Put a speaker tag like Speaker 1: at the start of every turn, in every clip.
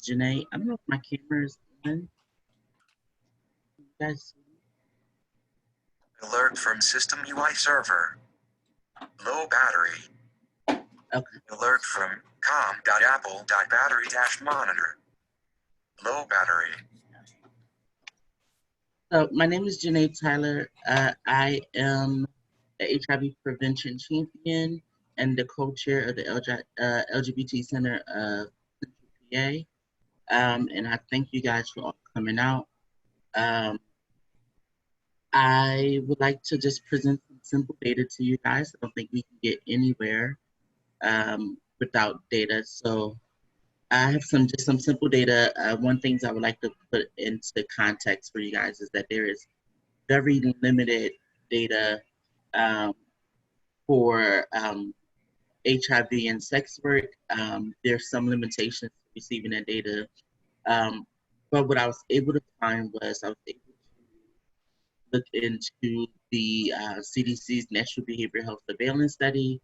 Speaker 1: Janae. I don't know if my camera is on. You guys see?
Speaker 2: Alert from System UI server. Low battery.
Speaker 1: Okay.
Speaker 2: Alert from com.apple.battery-monitor. Low battery.
Speaker 1: So my name is Janae Tyler. I am the HIV prevention champion and the co-chair of the LGBT Center of PA. And I thank you guys for all coming out. I would like to just present some simple data to you guys. I don't think we can get anywhere without data. So I have some simple data. One things I would like to put into context for you guys is that there is very limited data for HIV and sex work. There's some limitations to receiving that data. But what I was able to find was I was able to look into the CDC's National Behavioral Health Surveillance Study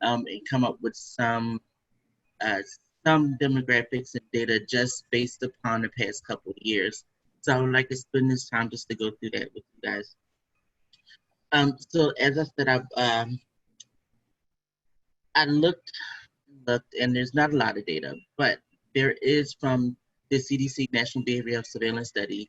Speaker 1: and come up with some demographics and data just based upon the past couple of years. So I would like to spend this time just to go through that with you guys. So as I said, I looked, and there's not a lot of data, but there is from the CDC National Behavioral Health Surveillance Study,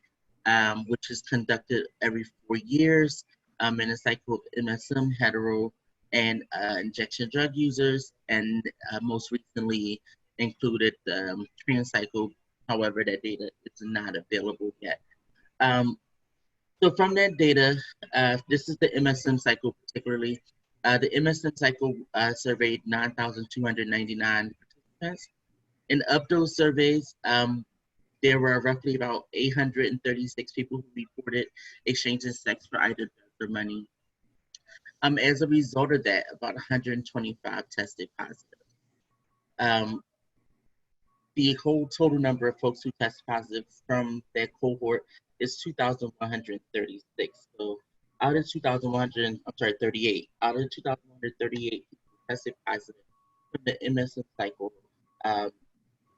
Speaker 1: which is conducted every 4 years, and it's like called MSM, hetero and injection drug users, and most recently included trans cycle. However, that data is not available yet. So from that data, this is the MSM cycle particularly. The MSM cycle surveyed 9,299 participants. And of those surveys, there were roughly about 836 people who reported exchanging sex for either drugs or money. As a result of that, about 125 tested positive. The whole total number of folks who tested positive from that cohort is 2,136. So out of 38, out of 2,138 people tested positive from the MSM cycle,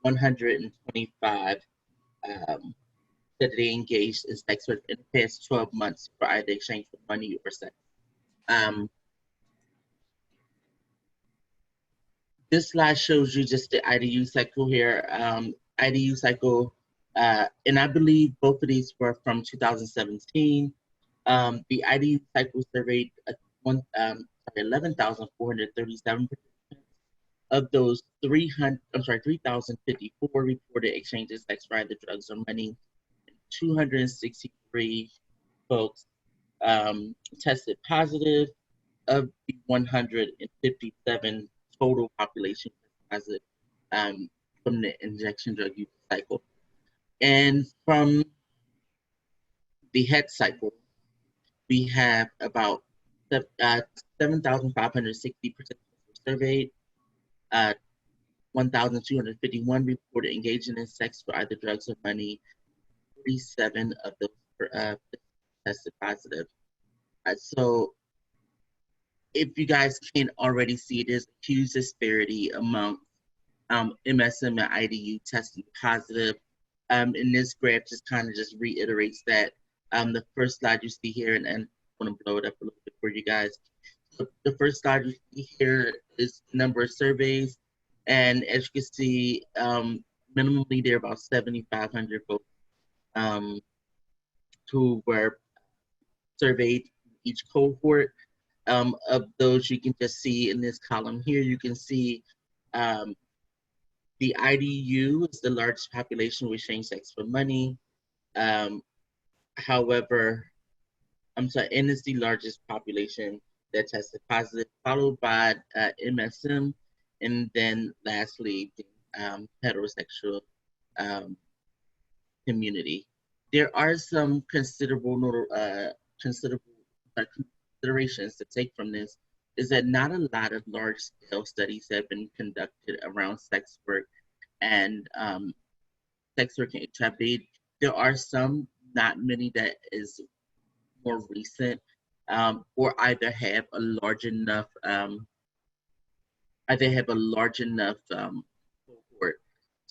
Speaker 1: 125 that they engaged in sex work in the past 12 months for either exchange for money or sex. This slide shows you just the IDU cycle here. IDU cycle, and I believe both of these were from 2017. The IDU cycle surveyed 11,437 participants. Of those, 3,054 reported exchanges sex for either drugs or money. 263 folks tested positive. Of the 157 total population positive from the injection drug use cycle. And from the het cycle, we have about 7,560 participants were surveyed. 1,251 reported engaging in sex for either drugs or money. 47 of those tested positive. So if you guys can already see, there's a huge disparity among MSM and IDU testing positive. And this graph just kind of just reiterates that. The first slide you see here, and I want to blow it up a little bit for you guys. So the first slide you see here is the number of surveys. And as you can see, minimally there are about 7,500 folks who were surveyed in each cohort. Of those, you can just see in this column here, you can see the IDU is the largest population with exchange sex for money. However, and it's the largest population that tested positive, followed by MSM, and then lastly, the heterosexual community. There are some considerations to take from this, is that not a lot of large-scale studies have been conducted around sex work and sex work and HIV. There are some, not many, that is more recent, or either have a large enough cohort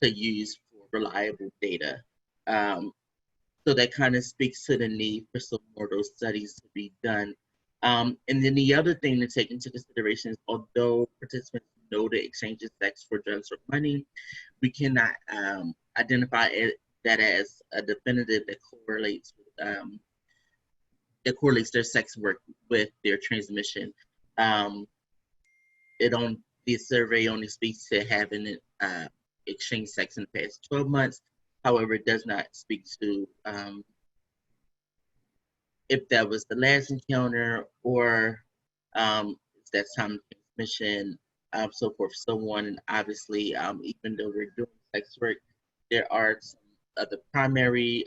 Speaker 1: to use for reliable data. So that kind of speaks to the need for some more of those studies to be done. And then the other thing to take into consideration is although participants know the exchange of sex for drugs or money, we cannot identify that as a definitive that correlates their sex work with their transmission. Um, the survey only speaks to having exchanged sex in the past 12 months. However, it does not speak to if that was the last encounter or that time of transmission, so forth, so on. And obviously, even though we're doing sex work, there are some of primary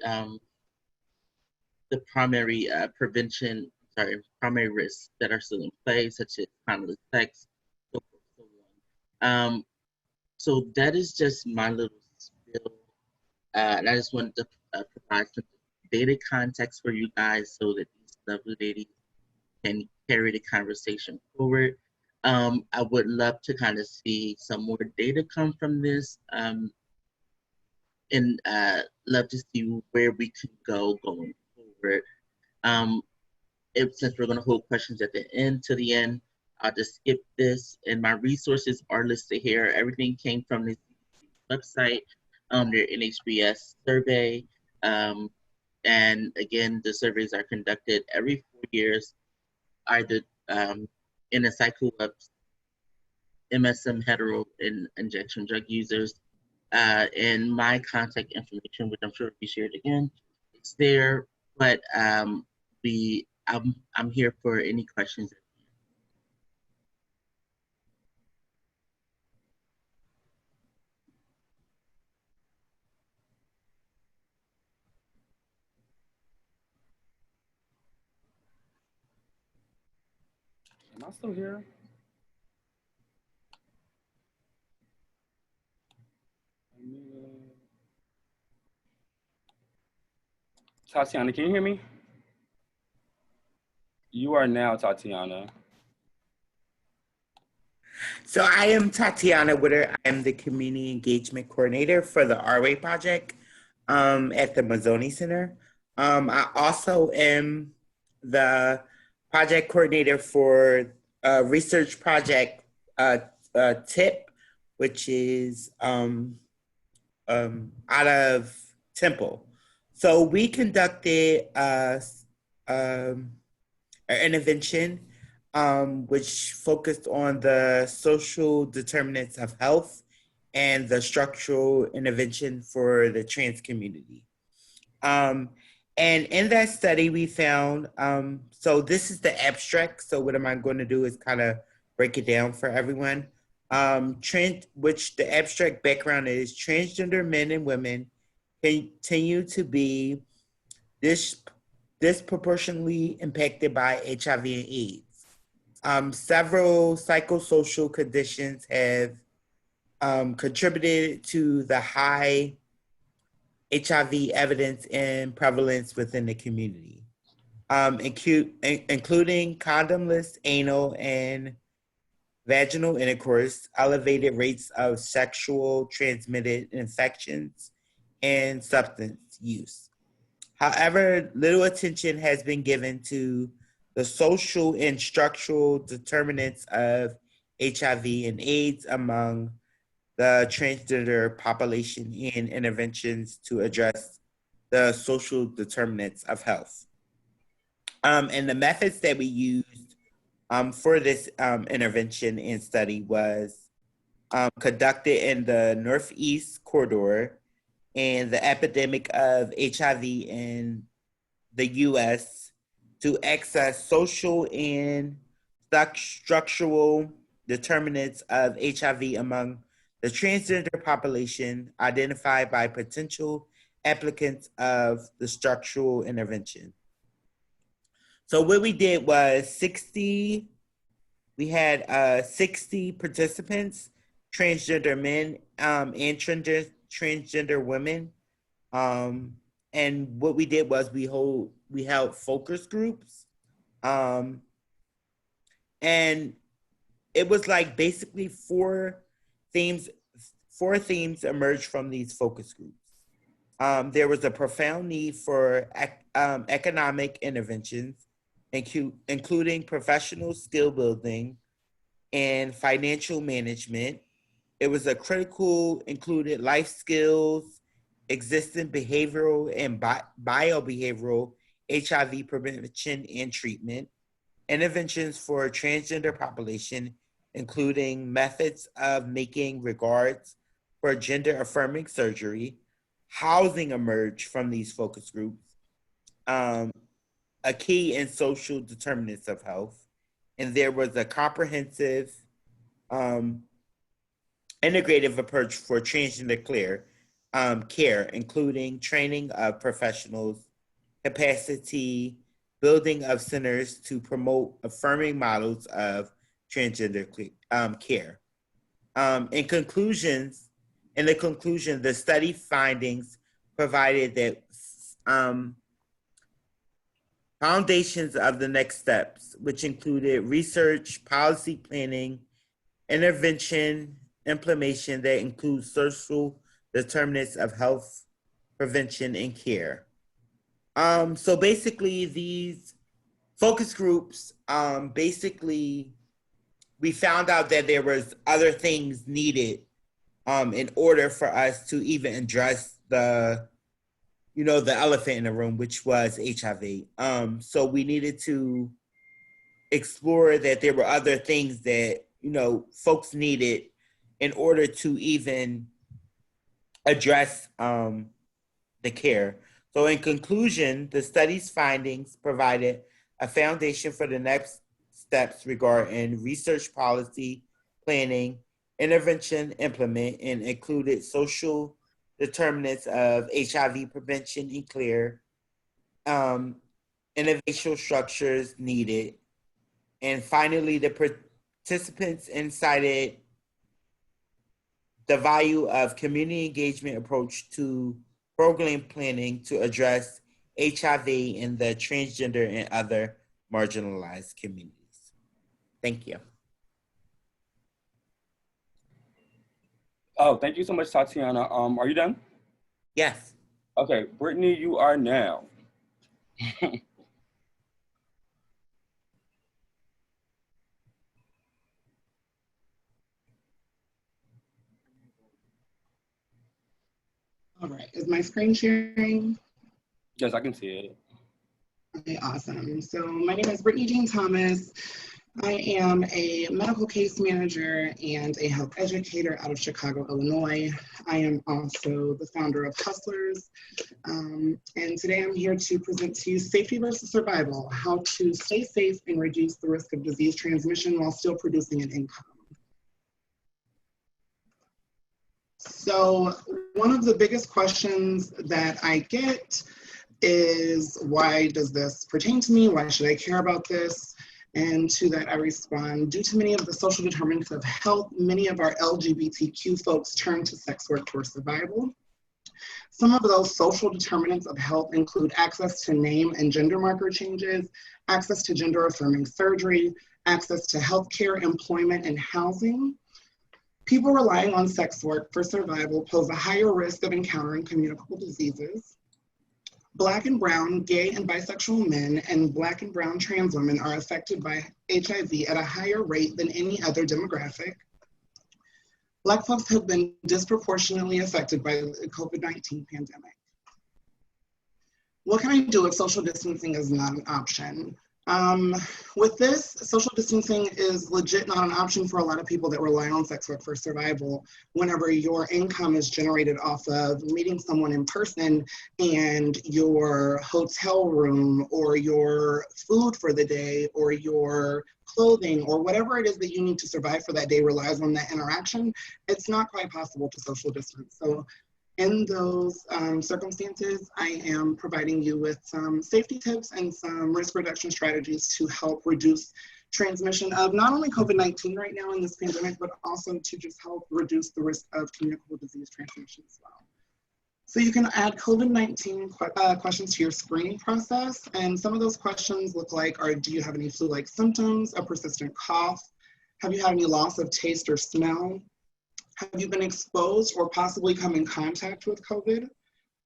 Speaker 1: risks that are still in play, such as contactless sex, so forth, so on. So that is just my little spiel, and I just wanted to provide some data context for you guys so that these lovely ladies can carry the conversation forward. I would love to kind of see some more data come from this, and love to see where we can go going forward. Since we're going to hold questions at the end to the end, I'll just skip this. And my resources are listed here. Everything came from the website, their NHBS survey. And again, the surveys are conducted every 4 years, either in a cycle of MSM hetero and injection drug users. And my contact information, which I'm sure will be shared again, it's there. But I'm here for any questions.
Speaker 3: Am I still here? Tatiana, can you hear me? You are now Tatiana.
Speaker 4: So I am Tatiana Witter. I am the Community Engagement Coordinator for the RWay Project at the Mazzoni Center. I also am the project coordinator for a research project TIP, which is out of Temple. So we conducted an intervention which focused on the social determinants of health and the structural intervention for the trans community. And in that study, we found, so this is the abstract. So what am I going to do is kind of break it down for everyone. Which the abstract background is transgender men and women continue to be disproportionately impacted by HIV and AIDS. Several psychosocial conditions have contributed to the high HIV evidence and prevalence within the community, including condomless anal and vaginal intercourse, elevated rates of sexual transmitted infections, and substance use. However, little attention has been given to the social and structural determinants of HIV and AIDS among the transgender population and interventions to address the social determinants of health. And the methods that we used for this intervention and study was conducted in the Northeast Corridor, and the epidemic of HIV in the US to access social and structural determinants of HIV among the transgender population identified by potential applicants of the structural intervention. So what we did was 60 participants, transgender men and transgender women. And what we did was we held focus groups. And it was like basically four 4 themes emerged from these focus groups. There was a profound need for economic interventions, including professional skill building and financial management. It was a critical included life skills, existing behavioral and biobehavioral HIV prevention and treatment, interventions for transgender population, including methods of making regards for gender affirming surgery. Housing emerged from these focus groups, a key in social determinants of health. And there was a comprehensive integrative approach for transgender care, including training of professionals, capacity, building of centers to promote affirming models of transgender care. In the conclusion, the study findings provided that foundations of the next steps, which included research, policy planning, intervention, implementation that includes social determinants of health, prevention, and care. So basically, these focus groups, basically, we found out that there was other things needed in order for us to even address the elephant in the room, which was HIV. So we needed to explore that there were other things that, folks needed in order to even address the care. So in conclusion, the study's findings provided a foundation for the next steps regarding research policy, planning, intervention, implement, and included social determinants of HIV prevention and care, innovation structures needed, and finally, the participants incited the value of community engagement approach to program planning to address HIV in the transgender and other marginalized communities. Thank you.
Speaker 3: Oh, thank you so much, Tatiana. Are you done?
Speaker 4: Yes.
Speaker 3: Okay, Brittany, you are now.
Speaker 5: All right, is my screen sharing?
Speaker 3: Yes, I can see it.
Speaker 5: Okay, awesome. So my name is Brittany Jean Thomas. I am a medical case manager and a health educator out of Chicago, Illinois. I am also the founder of Hustlers. And today I'm here to present to you Safety versus Survival, how to stay safe and reduce the risk of disease transmission while still producing an income. So one of the biggest questions that I get is, why does this pertain to me? Why should I care about this? And to that I respond, due to many of the social determinants of health, many of our LGBTQ folks turn to sex work for survival. Some of those social determinants of health include access to name and gender marker changes, access to gender affirming surgery, access to healthcare, employment, and housing. People relying on sex work for survival pose a higher risk of encountering communicable diseases. Black and brown, gay and bisexual men, and Black and brown trans women are affected by HIV at a higher rate than any other demographic. Black folks have been disproportionately affected by the COVID-19 pandemic. What can I do if social distancing is not an option? With this, social distancing is legit not an option for a lot of people that rely on sex work for survival. Whenever your income is generated off of meeting someone in person and your hotel room or your food for the day or your clothing or whatever it is that you need to survive for that day relies on that interaction, it's not quite possible to social distance. So in those circumstances, I am providing you with some safety tips and some risk reduction strategies to help reduce transmission of not only COVID-19 right now in this pandemic, but also to just help reduce the risk of communicable disease transmission as well. So you can add COVID-19 questions to your screening process. And some of those questions look like, do you have any flu-like symptoms, a persistent cough? Have you had any loss of taste or smell? Have you been exposed or possibly come in contact with COVID?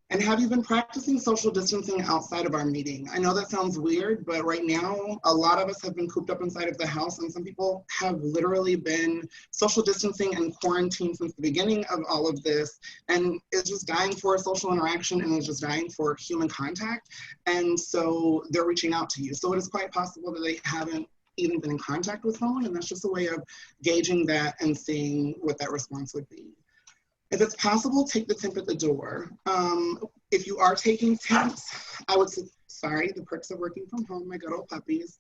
Speaker 5: And have you been practicing social distancing outside of our meeting? I know that sounds weird, but right now, a lot of us have been cooped up inside of the house, and some people have literally been social distancing and quarantined since the beginning of all of this, and is just dying for social interaction and is just dying for human contact. And so they're reaching out to you. So it is quite possible that they haven't even been in contact with someone, and that's just a way of gauging that and seeing what that response would be. If it's possible, take the temp at the door. If you are taking temps, I would say, sorry, the perks of working from home, my good old puppies.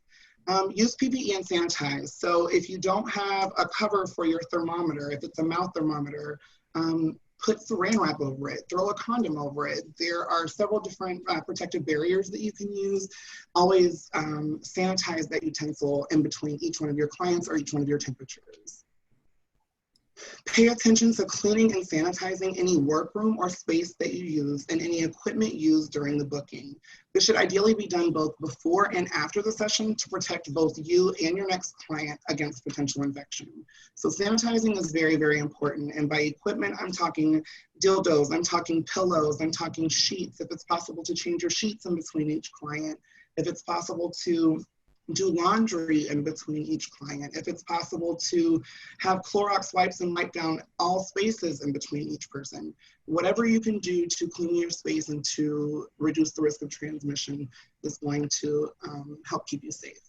Speaker 5: Use PPE and sanitize. So if you don't have a cover for your thermometer, if it's a mouth thermometer, put saran wrap over it, throw a condom over it. There are several different protective barriers that you can use. Always sanitize that utensil in between each one of your clients or each one of your temperatures. Pay attention to cleaning and sanitizing any workroom or space that you use and any equipment used during the booking. This should ideally be done both before and after the session to protect both you and your next client against potential infection. So sanitizing is very, very important. And by equipment, I'm talking dildos, I'm talking pillows, I'm talking sheets. If it's possible to change your sheets in between each client, if it's possible to do laundry in between each client, if it's possible to have Clorox wipes and wipe down all spaces in between each person. Whatever you can do to clean your space and to reduce the risk of transmission is going to help keep you safe.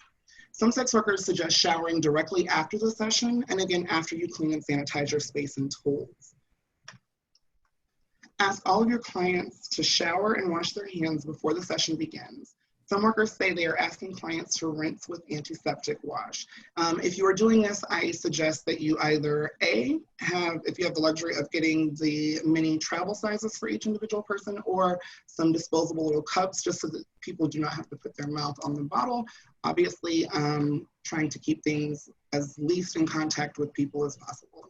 Speaker 5: Some sex workers suggest showering directly after the session, and again, after you clean and sanitize your space and tools. Ask all of your clients to shower and wash their hands before the session begins. Some workers say they are asking clients to rinse with antiseptic wash. If you are doing this, I suggest that you either if you have the luxury of getting the mini travel sizes for each individual person, or some disposable little cups just so that people do not have to put their mouth on the bottle. Obviously, trying to keep things as least in contact with people as possible.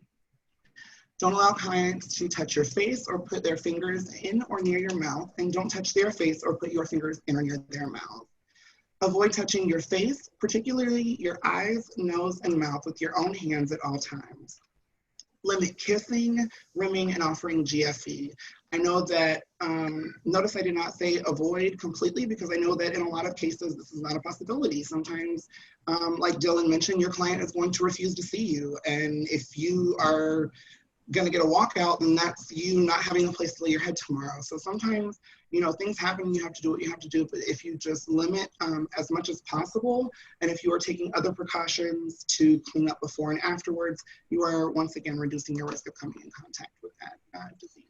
Speaker 5: Don't allow clients to touch your face or put their fingers in or near your mouth, and don't touch their face or put your fingers in or near their mouth. Avoid touching your face, particularly your eyes, nose, and mouth with your own hands at all times. Limit kissing, rimming, and offering GFE. I know that, notice I did not say avoid completely, because I know that in a lot of cases, this is not a possibility. Sometimes, like Dylan mentioned, your client is going to refuse to see you. And if you are going to get a walkout, then that's you not having a place to lay your head tomorrow. So sometimes, you know, things happen, you have to do what you have to do, but if you just limit as much as possible, and if you are taking other precautions to clean up before and afterwards, you are once again reducing your risk of coming in contact with that disease.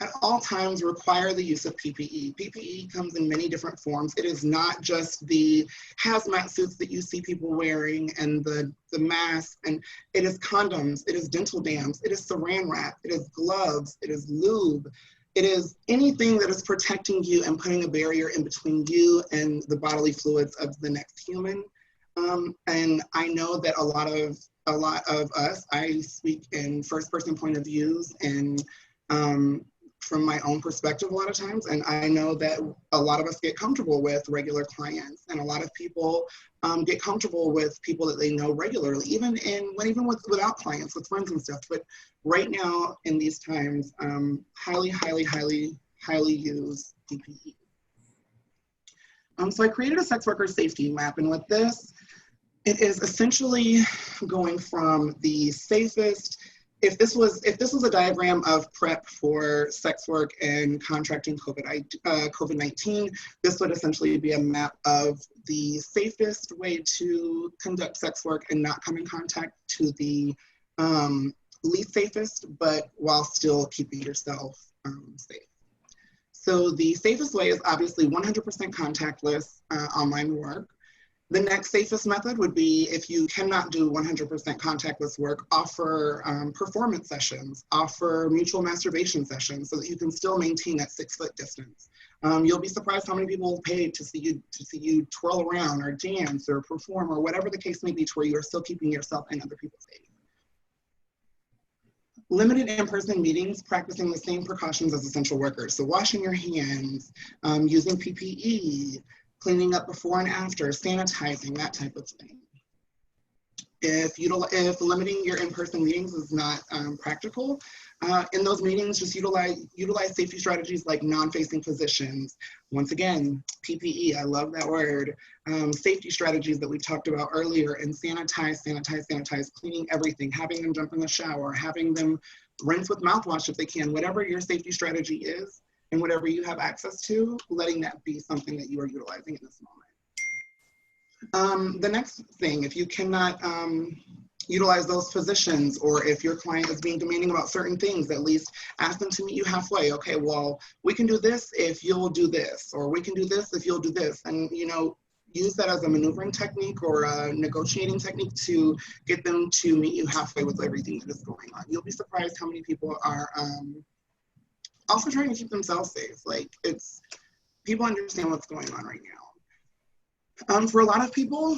Speaker 5: At all times, require the use of PPE. PPE comes in many different forms. It is not just the hazmat suits that you see people wearing and the masks, and it is condoms, it is dental dams, it is saran wrap, it is gloves, it is lube. It is anything that is protecting you and putting a barrier in between you and the bodily fluids of the next human. And I know that a lot of us, I speak in first person point of views and from my own perspective a lot of times, and I know that a lot of us get comfortable with regular clients, and a lot of people get comfortable with people that they know regularly, even without clients, with friends and stuff. But right now in these times, highly use PPE. So I created a sex worker safety map, and with this, it is essentially going from the safest. If this was a diagram of prep for sex work and contracting COVID-19, this would essentially be a map of the safest way to conduct sex work and not come in contact to the least safest, but while still keeping yourself safe. So the safest way is obviously 100% contactless online work. The next safest method would be, if you cannot do 100% contactless work, offer performance sessions, offer mutual masturbation sessions so that you can still maintain that 6-foot distance. You'll be surprised how many people will pay to see you twirl around or dance or perform or whatever the case may be, to where you are still keeping yourself and other people safe. Limited in-person meetings, practicing the same precautions as essential workers. So washing your hands, using PPE, cleaning up before and after, sanitizing, that type of thing. If limiting your in-person meetings is not practical, in those meetings, just utilize safety strategies like non-facing positions. Once again, PPE, I love that word. Safety strategies that we talked about earlier, and sanitize, cleaning everything, having them jump in the shower, having them rinse with mouthwash if they can, whatever your safety strategy is and whatever you have access to, letting that be something that you are utilizing in this moment. The next thing, if you cannot utilize those positions, or if your client is being demanding about certain things, at least ask them to meet you halfway. Okay, well, we can do this if you'll do this, or we can do this if you'll do this. And, you know, use that as a maneuvering technique or a negotiating technique to get them to meet you halfway with everything that is going on. You'll be surprised how many people are also trying to keep themselves safe. Like, people understand what's going on right now. For a lot of people,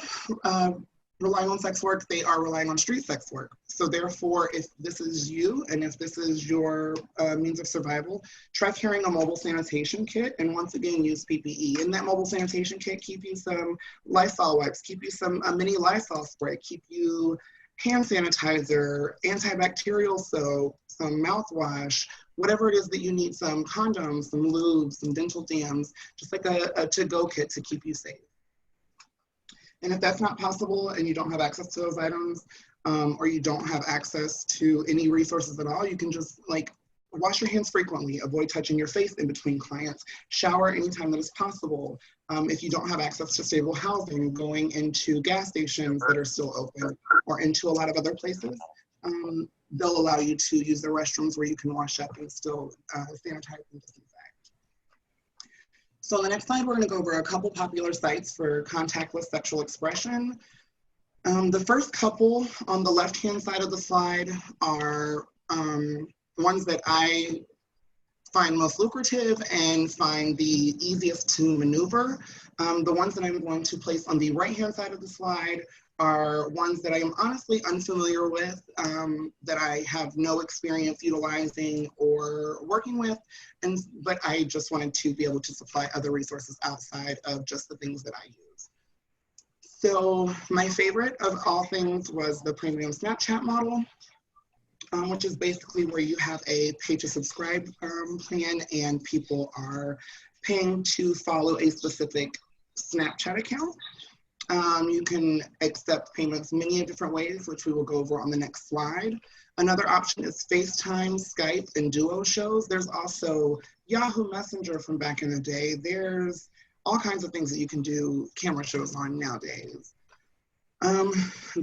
Speaker 5: relying on sex work, they are relying on street sex work. So therefore, if this is you and if this is your means of survival, try carrying a mobile sanitation kit, and once again, use PPE. In that mobile sanitation kit, keep you some Lysol wipes, keep you some mini Lysol spray, keep you hand sanitizer, antibacterial soap, some mouthwash, whatever it is that you need, some condoms, some lubes, some dental dams, just like a to-go kit to keep you safe. And if that's not possible and you don't have access to those items, or you don't have access to any resources at all, you can just wash your hands frequently, avoid touching your face in between clients, shower anytime that is possible. If you don't have access to stable housing, going into gas stations that are still open or into a lot of other places, they'll allow you to use the restrooms where you can wash up and still sanitize and disinfect. So on the next slide, we're going to go over a couple popular sites for contactless sexual expression. The first couple on the left-hand side of the slide are ones that I find most lucrative and find the easiest to maneuver. The ones that I'm going to place on the right-hand side of the slide are ones that I am honestly unfamiliar with, that I have no experience utilizing or working with, but I just wanted to be able to supply other resources outside of just the things that I use. So my favorite of all things was the premium Snapchat model, which is basically where you have a pay to subscribe plan, and people are paying to follow a specific Snapchat account. You can accept payments many different ways, which we will go over on the next slide. Another option is FaceTime, Skype, and Duo shows. There's also Yahoo Messenger from back in the day. There's all kinds of things that you can do camera shows on nowadays.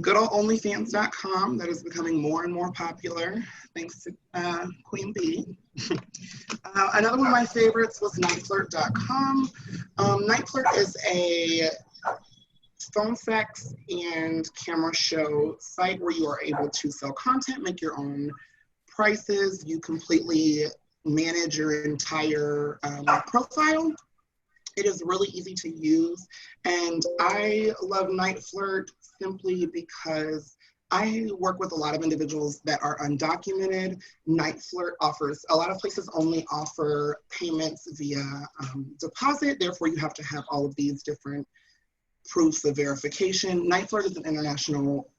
Speaker 5: Good old OnlyFans.com, that is becoming more and more popular, thanks to Queen Bee. Another one of my favorites was NightFlirt.com. NightFlirt is a phone sex and camera show site where you are able to sell content, make your own prices. You completely manage your entire profile. It is really easy to use, and I love NightFlirt simply because I work with a lot of individuals that are undocumented. NightFlirt offers, a lot of places only offer payments via deposit, therefore you have to have all of these different proofs of verification. NightFlirt is an international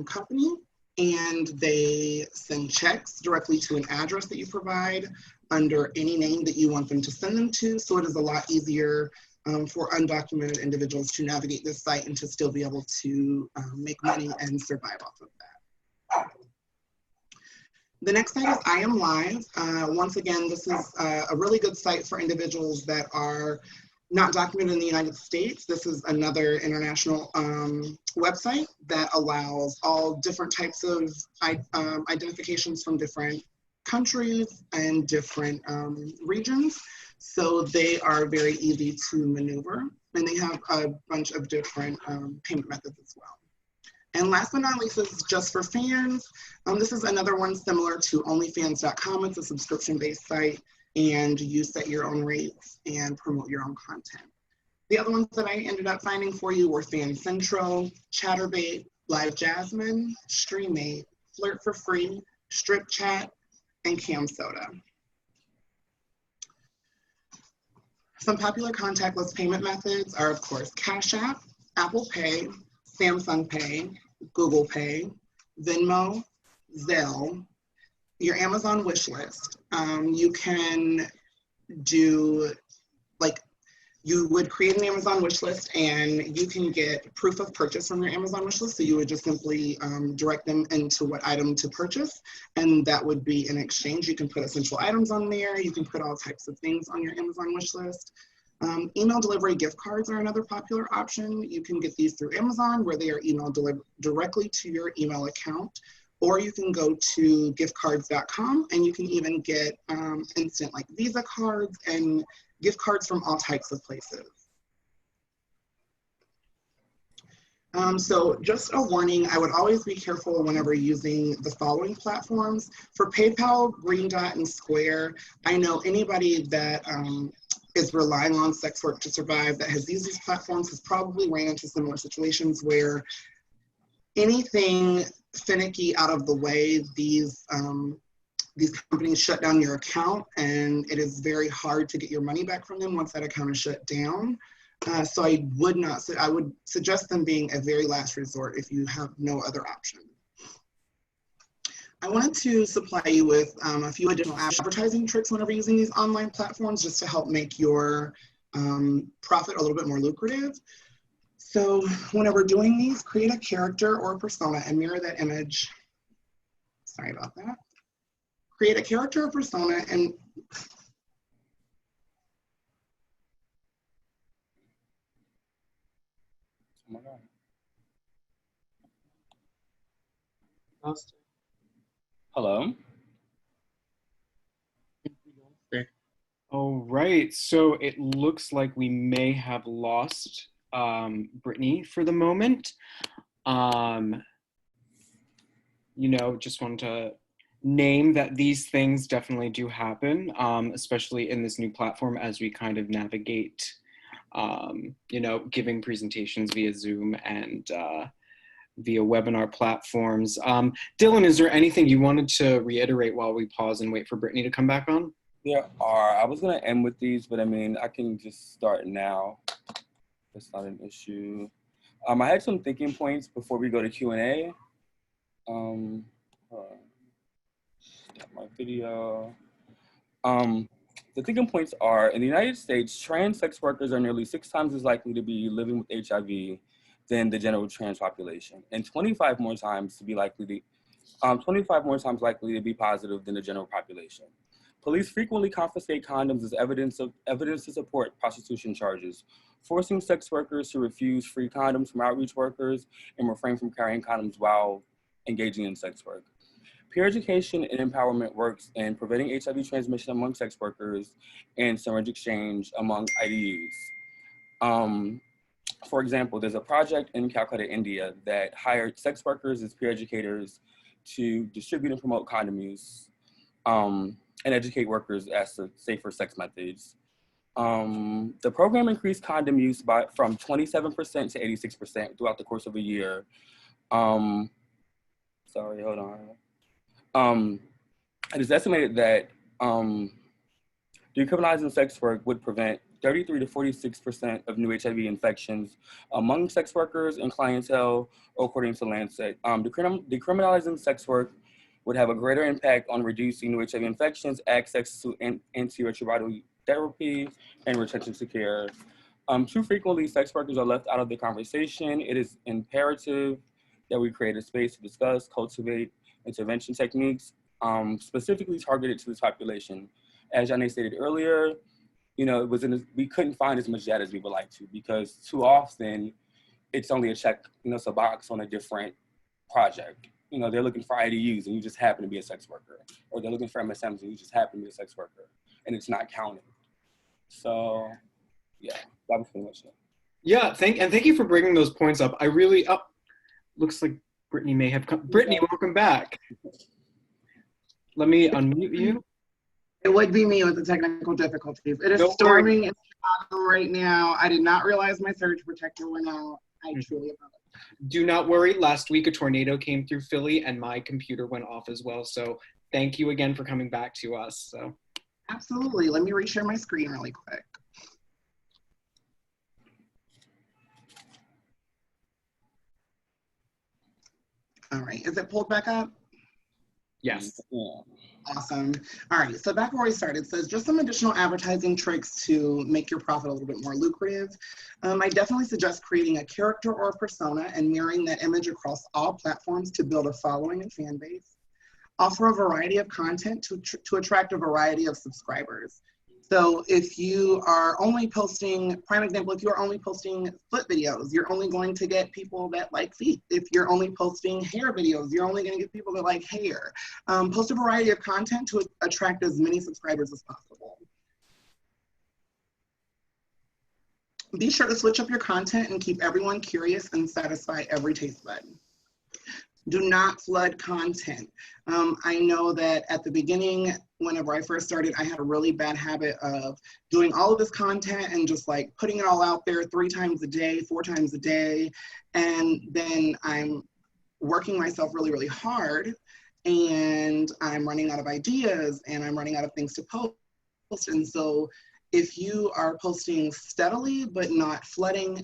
Speaker 5: company, and they send checks directly to an address that you provide under any name that you want them to send them to. So it is a lot easier for undocumented individuals to navigate this site and to still be able to make money and survive off of that. The next site is I Am Live. Once again, this is a really good site for individuals that are not documented in the United States. This is another international website that allows all different types of identifications from different countries and different regions. So they are very easy to maneuver, and they have a bunch of different payment methods as well. And last but not least is Just for Fans. This is another one similar to OnlyFans.com. It's a subscription-based site, and you set your own rates and promote your own content. The other ones that I ended up finding for you were Fan Central, Chatterbait, Live Jasmine, Streammate, Flirt for Free, Strip Chat, and Cam Soda. Some popular contactless payment methods are, of course, Cash App, Apple Pay, Samsung Pay, Google Pay, Venmo, Zelle, your Amazon wish list. You can do, like, you would create an Amazon wish list and you can get proof of purchase from your Amazon wish list. So you would just simply direct them into what item to purchase, and that would be in exchange. You can put essential items on there. You can put all types of things on your Amazon wish list. Email delivery gift cards are another popular option. You can get these through Amazon, where they are emailed directly to your email account, or you can go to giftcards.com and you can even get instant, like, Visa cards and gift cards from all types of places. So just a warning, I would always be careful whenever using the following platforms. For PayPal, Green Dot, and Square, I know anybody that is relying on sex work to survive that has used these platforms has probably ran into similar situations where anything finicky out of the way, these companies shut down your account, and it is very hard to get your money back from them once that account is shut down. So I would suggest them being a very last resort if you have no other option. I wanted to supply you with a few additional advertising tricks whenever using these online platforms, just to help make your profit a little bit more lucrative. So whenever doing these, create a character or a persona and mirror that image. Sorry about that. Create a character or persona and
Speaker 3: Oh my God.
Speaker 1: Lost
Speaker 3: Hello.
Speaker 1: there.
Speaker 6: All right, so it looks like we may have lost Brittany for the moment. Just wanted to name that these things definitely do happen, especially in this new platform as we kind of navigate, giving presentations via Zoom and via webinar platforms. Dylan, is there anything you wanted to reiterate while we pause and wait for Brittany to come back on?
Speaker 3: There are. I was gonna end with these, but I mean, I can just start now. That's not an issue. I had some thinking points before we go to Q&A. Hold on. Stop my video. The thinking points are, in the United States, trans sex workers are nearly 6 times as likely to be living with HIV than the general trans population, and 25 more times likely to be positive than the general population. Police frequently confiscate condoms as evidence to support prostitution charges, forcing sex workers to refuse free condoms from outreach workers and refrain from carrying condoms while engaging in sex work. Peer education and empowerment works in preventing HIV transmission among sex workers and syringe exchange among IDUs. For example, there's a project in Calcutta, India that hired sex workers as peer educators to distribute and promote condom use and educate workers as to safer sex methods. The program increased condom use from 27% to 86% throughout the course of a year. Sorry, hold on. It is estimated that decriminalizing sex work would prevent 33 to 46% of new HIV infections among sex workers and clientele, according to Lancet. Decriminalizing sex work would have a greater impact on reducing new HIV infections, access to antiretroviral therapy, and retention to care. Too frequently, sex workers are left out of the conversation. It is imperative that we create a space to discuss, cultivate intervention techniques, specifically targeted to this population. As Janae stated earlier, we couldn't find as much data as we would like to, because too often it's only a check, it's a box on a different project. They're looking for IDUs and you just happen to be a sex worker, or they're looking for MSMs and you just happen to be a sex worker, and it's not counted. So yeah, that was pretty much it.
Speaker 6: Yeah, thank you for bringing those points up. Looks like Brittany may have come. Brittany, welcome back. Let me unmute you.
Speaker 5: it would be me with the technical difficulties. It is
Speaker 6: Don't
Speaker 5: storming
Speaker 6: worry.
Speaker 5: in Chicago right now. I did not realize my surge protector went out. I truly apologize.
Speaker 6: Do not worry. Last week, a tornado came through Philly and my computer went off as well. So thank you again for coming back to us. So
Speaker 5: Absolutely. Let me reshare my screen really quick. All right, is it pulled back up?
Speaker 6: Yes.
Speaker 3: Yeah.
Speaker 5: Awesome. All right, so back where we started, says just some additional advertising tricks to make your profit a little bit more lucrative. I definitely suggest creating a character or a persona and mirroring that image across all platforms to build a following and fan base. Offer a variety of content to attract a variety of subscribers. So if you are only posting, prime example, if you are only posting foot videos, you're only going to get people that like feet. If you're only posting hair videos, you're only going to get people that like hair. Post a variety of content to attract as many subscribers as possible. Be sure to switch up your content and keep everyone curious and satisfy every taste bud. Do not flood content. I know that at the beginning, whenever I first started, I had a really bad habit of doing all of this content and just like putting it all out there 3 times a day, 4 times a day. And then I'm working myself really, really hard and I'm running out of ideas and I'm running out of things to post. And so if you are posting steadily but not flooding,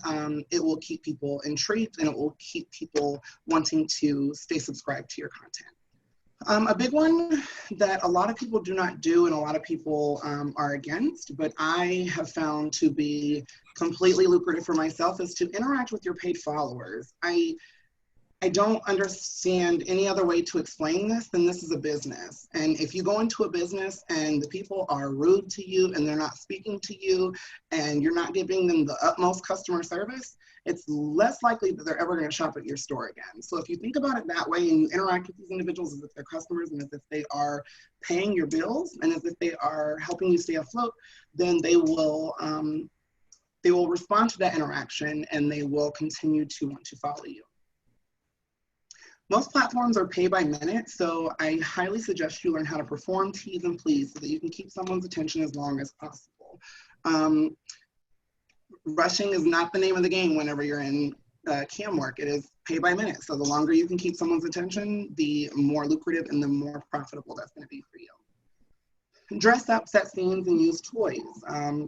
Speaker 5: it will keep people intrigued and it will keep people wanting to stay subscribed to your content. A big one that a lot of people do not do and a lot of people are against, but I have found to be completely lucrative for myself, is to interact with your paid followers. I don't understand any other way to explain this than this is a business. And if you go into a business and the people are rude to you and they're not speaking to you and you're not giving them the utmost customer service, it's less likely that they're ever going to shop at your store again. So if you think about it that way and you interact with these individuals as if they're customers and as if they are paying your bills and as if they are helping you stay afloat, then they will respond to that interaction and they will continue to want to follow you. Most platforms are pay by minute, so I highly suggest you learn how to perform tease and please so that you can keep someone's attention as long as possible. Rushing is not the name of the game whenever you're in cam work. It is pay by minute. So the longer you can keep someone's attention, the more lucrative and the more profitable that's going to be for you. Dress up, set scenes, and use toys.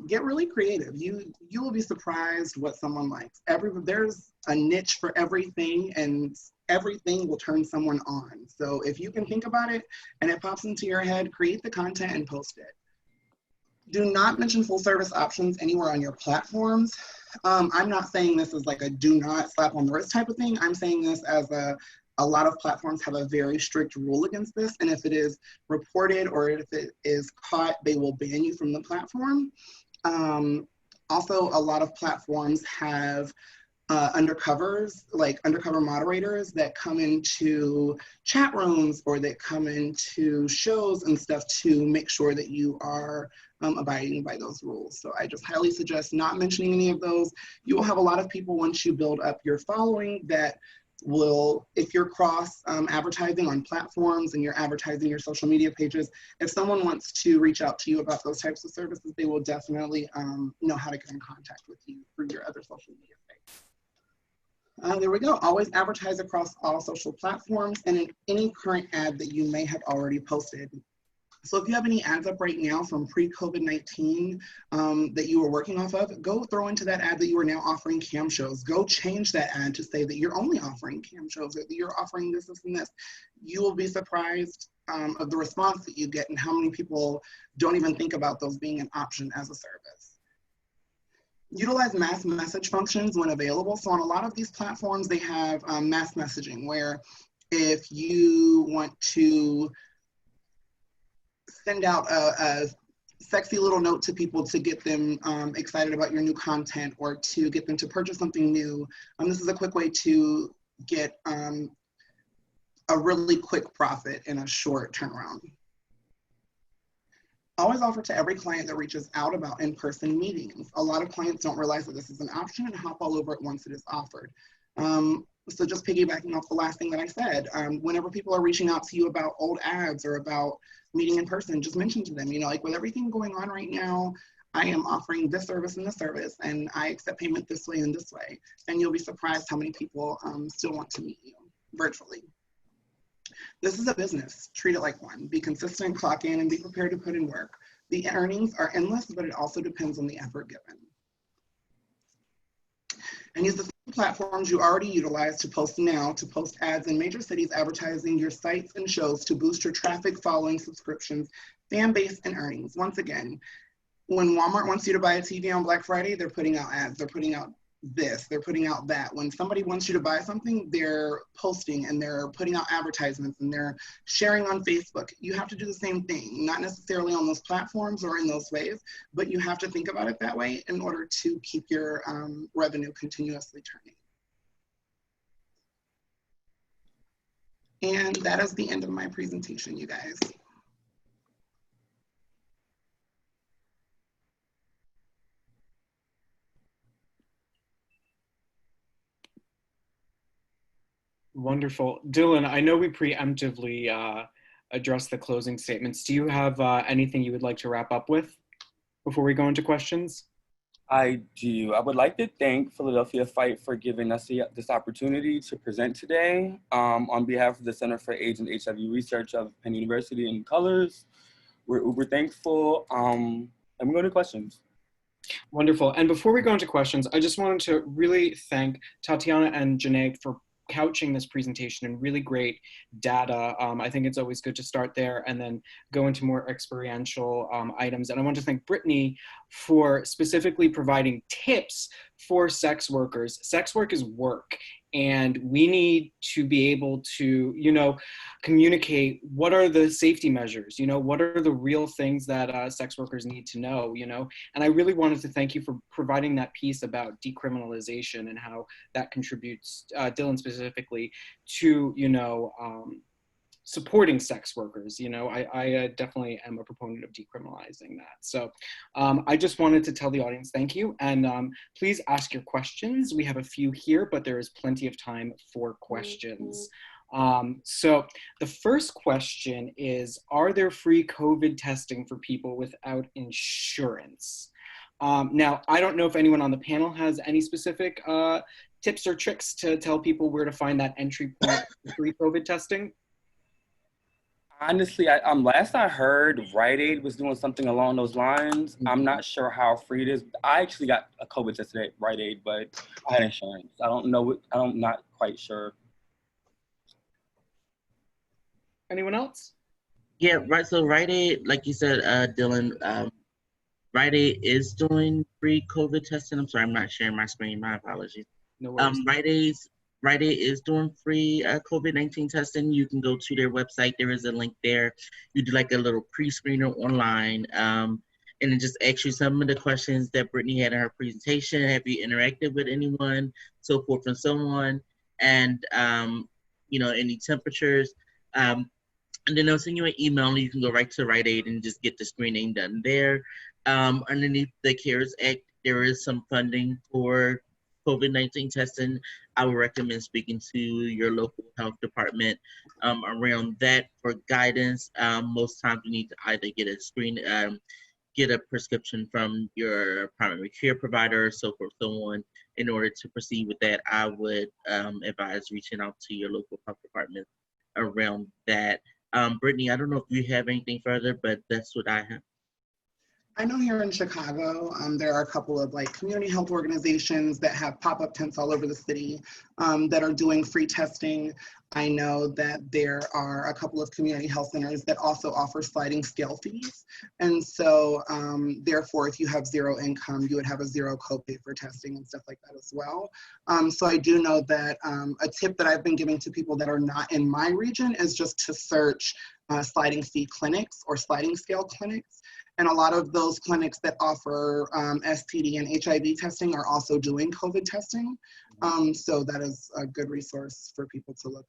Speaker 5: Get really creative. You will be surprised what someone likes. There's a niche for everything, and everything will turn someone on. So if you can think about it and it pops into your head, create the content and post it. Do not mention full service options anywhere on your platforms. I'm not saying this as like a do not slap on the wrist type of thing. I'm saying this as a lot of platforms have a very strict rule against this. And if it is reported or if it is caught, they will ban you from the platform. Also, a lot of platforms have undercovers, like undercover moderators that come into chat rooms or that come into shows and stuff to make sure that you are abiding by those rules. So I just highly suggest not mentioning any of those. You will have a lot of people once you build up your following that will, if you're cross advertising on platforms and you're advertising your social media pages, if someone wants to reach out to you about those types of services, they will definitely know how to get in contact with you through your other social media sites. There we go. Always advertise across all social platforms and in any current ad that you may have already posted. So if you have any ads up right now from pre-COVID-19 that you were working off of, go throw into that ad that you are now offering cam shows. Go change that ad to say that you're only offering cam shows or that you're offering this, this, and this. You will be surprised of the response that you get and how many people don't even think about those being an option as a service. Utilize mass message functions when available. So on a lot of these platforms, they have mass messaging where if you want to send out a sexy little note to people to get them excited about your new content or to get them to purchase something new. This is a quick way to get a really quick profit in a short turnaround. Always offer to every client that reaches out about in-person meetings. A lot of clients don't realize that this is an option and hop all over it once it is offered. So just piggybacking off the last thing that I said, whenever people are reaching out to you about old ads or about meeting in person, just mention to them, you know, like with everything going on right now, I am offering this service and this service, and I accept payment this way and this way. And you'll be surprised how many people still want to meet you virtually. This is a business. Treat it like one. Be consistent, clock in, and be prepared to put in work. The earnings are endless, but it also depends on the effort given. And use the Platforms you already utilize to post ads in major cities advertising your sites and shows to boost your traffic, following, subscriptions, fan base, and earnings. Once again, when Walmart wants you to buy a TV on Black Friday, they're putting out ads, they're putting out this, they're putting out that. When somebody wants you to buy something, they're posting and they're putting out advertisements and they're sharing on Facebook. You have to do the same thing, not necessarily on those platforms or in those ways, but you have to think about it that way in order to keep your revenue continuously turning. And that is the end of my presentation, you guys.
Speaker 6: Wonderful. Dylan, I know we preemptively addressed the closing statements. Do you have anything you would like to wrap up with before we go into questions?
Speaker 3: I do. I would like to thank Philadelphia Fight for giving us this opportunity to present today. On behalf of the Center for AIDS and HIV Research of Penn University in Colors, we're uber thankful. And we're going to questions.
Speaker 6: Wonderful. And before we go into questions, I just wanted to really thank Tatiana and Janae for couching this presentation in really great data. I think it's always good to start there and then go into more experiential items. And I want to thank Brittany for specifically providing tips for sex workers. Sex work is work, and we need to be able to, communicate what are the safety measures, what are the real things that sex workers need to know, and I really wanted to thank you for providing that piece about decriminalization and how that contributes, Dylan specifically, to, supporting sex workers. I definitely am a proponent of decriminalizing that. So I just wanted to tell the audience thank you, and please ask your questions. We have a few here, but there is plenty of time for questions. So the first question is, are there free COVID testing for people without insurance? Now, I don't know if anyone on the panel has any specific tips or tricks to tell people where to find that entry point for free COVID testing.
Speaker 3: Honestly, last I heard, Rite Aid was doing something along those lines. I'm not sure how free it is. I actually got a COVID test today at Rite Aid, but I had insurance. I don't know. I'm not quite sure.
Speaker 6: Anyone else?
Speaker 1: Yeah, right. So Rite Aid, like you said, Dylan, Rite Aid is doing free COVID testing. I'm sorry, I'm not sharing my screen. My apologies.
Speaker 6: No worries.
Speaker 1: Rite Aid is doing free COVID-19 testing. You can go to their website. There is a link there. You do like a little pre-screener online, and it just asks you some of the questions that Brittany had in her presentation. Have you interacted with anyone, so forth and so on, and any temperatures. And then they'll send you an email, and you can go right to Rite Aid and just get the screening done there. Underneath the CARES Act, there is some funding for COVID-19 testing. I would recommend speaking to your local health department around that for guidance. Most times you need to either get a prescription from your primary care provider, so forth, so on. In order to proceed with that, I would advise reaching out to your local health department around that. Brittany, I don't know if you have anything further, but that's what I have.
Speaker 5: I know here in Chicago, there are a couple of community health organizations that have pop-up tents all over the city that are doing free testing. I know that there are a couple of community health centers that also offer sliding scale fees. And so therefore, if you have zero income, you would have a zero copay for testing and stuff like that as well. So I do know that a tip that I've been giving to people that are not in my region is just to search sliding fee clinics or sliding scale clinics. And a lot of those clinics that offer STD and HIV testing are also doing COVID testing. So that is a good resource for people to look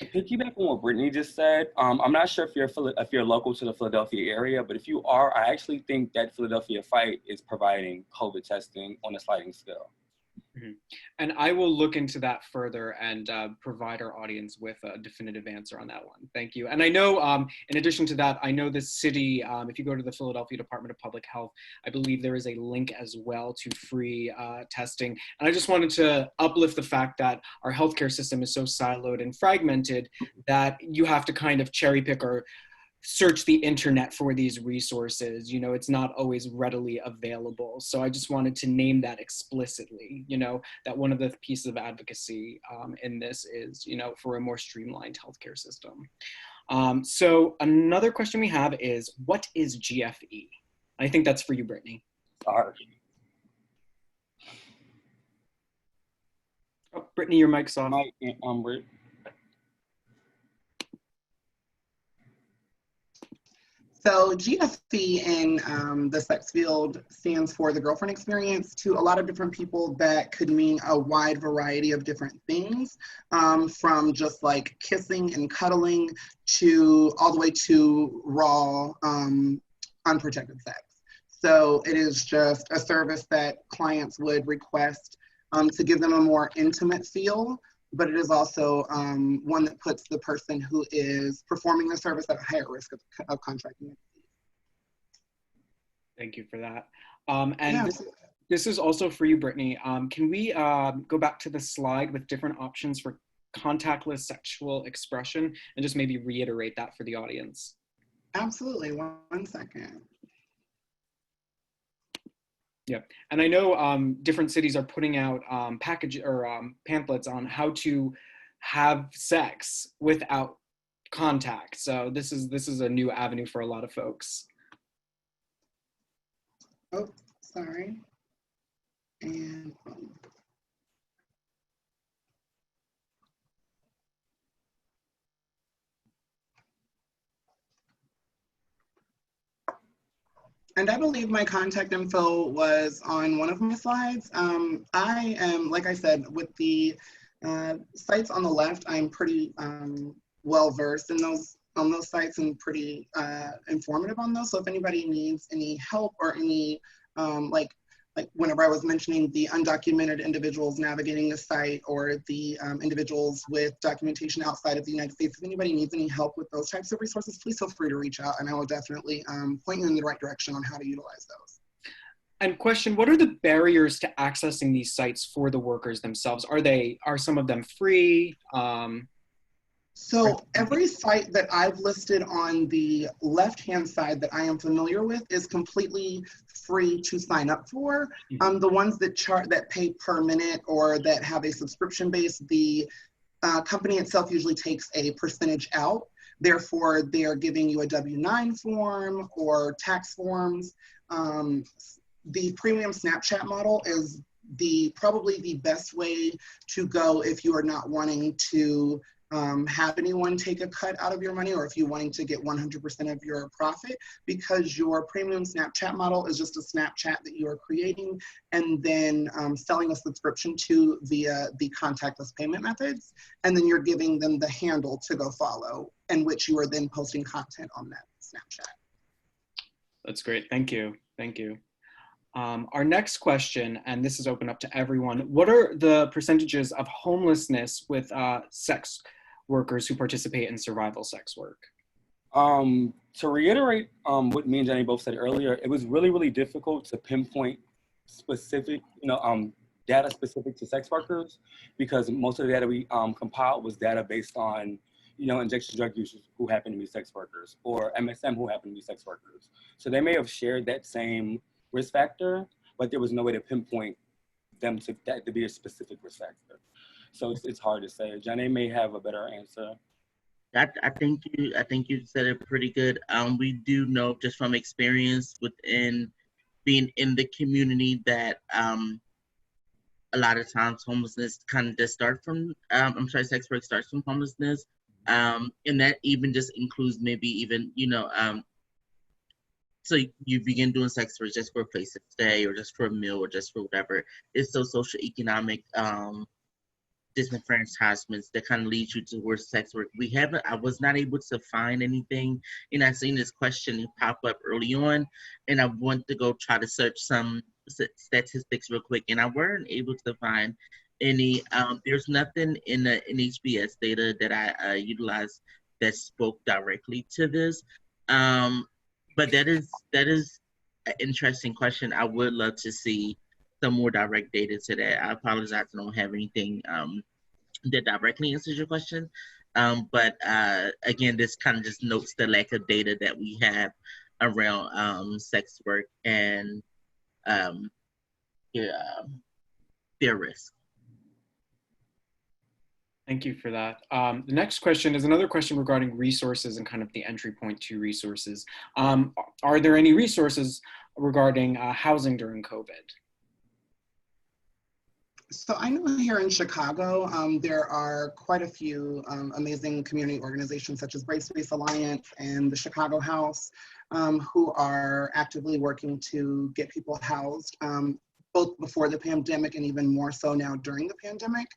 Speaker 5: at.
Speaker 3: Piggyback on what Brittany just said, I'm not sure if you're local to the Philadelphia area, but if you are, I actually think that Philadelphia Fight is providing COVID testing on a sliding scale.
Speaker 6: Mm-hmm. And I will look into that further and provide our audience with a definitive answer on that one. Thank you. And I know, in addition to that, I know the city, if you go to the Philadelphia Department of Public Health, I believe there is a link as well to free testing. And I just wanted to uplift the fact that our healthcare system is so siloed and fragmented that you have to kind of cherry pick or search the internet for these resources. You know, it's not always readily available. So I just wanted to name that explicitly, you know, that one of the pieces of advocacy in this is, you know, for a more streamlined healthcare system. So another question we have is, what is GFE? I think that's for you, Brittany.
Speaker 3: Sorry.
Speaker 6: Oh, Brittany, your mic's on.
Speaker 3: Britt.
Speaker 5: So GFE in the sex field stands for the girlfriend experience. To a lot of different people, that could mean a wide variety of different things, from just like kissing and cuddling to all the way to raw, unprotected sex. So it is just a service that clients would request to give them a more intimate feel, but it is also one that puts the person who is performing the service at a higher risk of contracting it.
Speaker 6: Thank you for that. And this is also for you, Brittany. Can we go back to the slide with different options for contactless sexual expression and just maybe reiterate that for the audience?
Speaker 5: Absolutely, 1 second.
Speaker 6: Yeah, and I know different cities are putting out pamphlets on how to have sex without contact. So this is a new avenue for a lot of folks.
Speaker 5: Oh, sorry. And I believe my contact info was on one of my slides. I am, like I said, with the sites on the left, I'm pretty well versed in on those sites and pretty informative on those. So if anybody needs any help or any like whenever I was mentioning the undocumented individuals navigating the site, or the individuals with documentation outside of the United States, if anybody needs any help with those types of resources, please feel free to reach out, and I will definitely point you in the right direction on how to utilize those.
Speaker 6: And question, what are the barriers to accessing these sites for the workers themselves? Are some of them free?
Speaker 5: So every site that I've listed on the left-hand side that I am familiar with is completely free to sign up for. The ones that pay per minute or that have a subscription base, the company itself usually takes a percentage out. Therefore, they are giving you a W-9 form or tax forms. The premium Snapchat model is probably the best way to go if you are not wanting to have anyone take a cut out of your money, or if you're wanting to get 100% of your profit, because your premium Snapchat model is just a Snapchat that you are creating and then selling a subscription to via the contactless payment methods. And then you're giving them the handle to go follow, in which you are then posting content on that Snapchat.
Speaker 6: That's great. Thank you. Thank you. Our next question, and this is open up to everyone. What are the percentages of homelessness with sex workers who participate in survival sex work?
Speaker 3: To reiterate what me and Jenny both said earlier, it was really, really difficult to pinpoint specific, data specific to sex workers, because most of the data we compiled was data based on, injection drug users who happen to be sex workers, or MSM who happen to be sex workers. So they may have shared that same risk factor, but there was no way to pinpoint them to be a specific risk factor. So it's hard to say. Jenny may have a better answer.
Speaker 1: I think you said it pretty good. We do know just from experience within being in the community that a lot of times homelessness kind of does start from sex work starts from homelessness, and that even just includes maybe even so you begin doing sex work just for a place to stay, or just for a meal, or just for whatever. It's those social economic disenfranchisements that kind of lead you towards sex work. I was not able to find anything, and I seen this question pop up early on, and I went to go try to search some statistics real quick, and I weren't able to find any. There's nothing in the NHBS data that I utilized that spoke directly to this. But that is an interesting question. I would love to see some more direct data to that. I apologize, I don't have anything that directly answers your question. But again, this kind of just notes the lack of data that we have around sex work and um, yeah, their risk.
Speaker 6: Thank you for that. The next question is another question regarding resources and kind of the entry point to resources. Are there any resources regarding housing during COVID?
Speaker 5: So I know here in Chicago, there are quite a few amazing community organizations such as Brave Space Alliance and the Chicago House, who are actively working to get people housed, both before the pandemic and even more so now during the pandemic.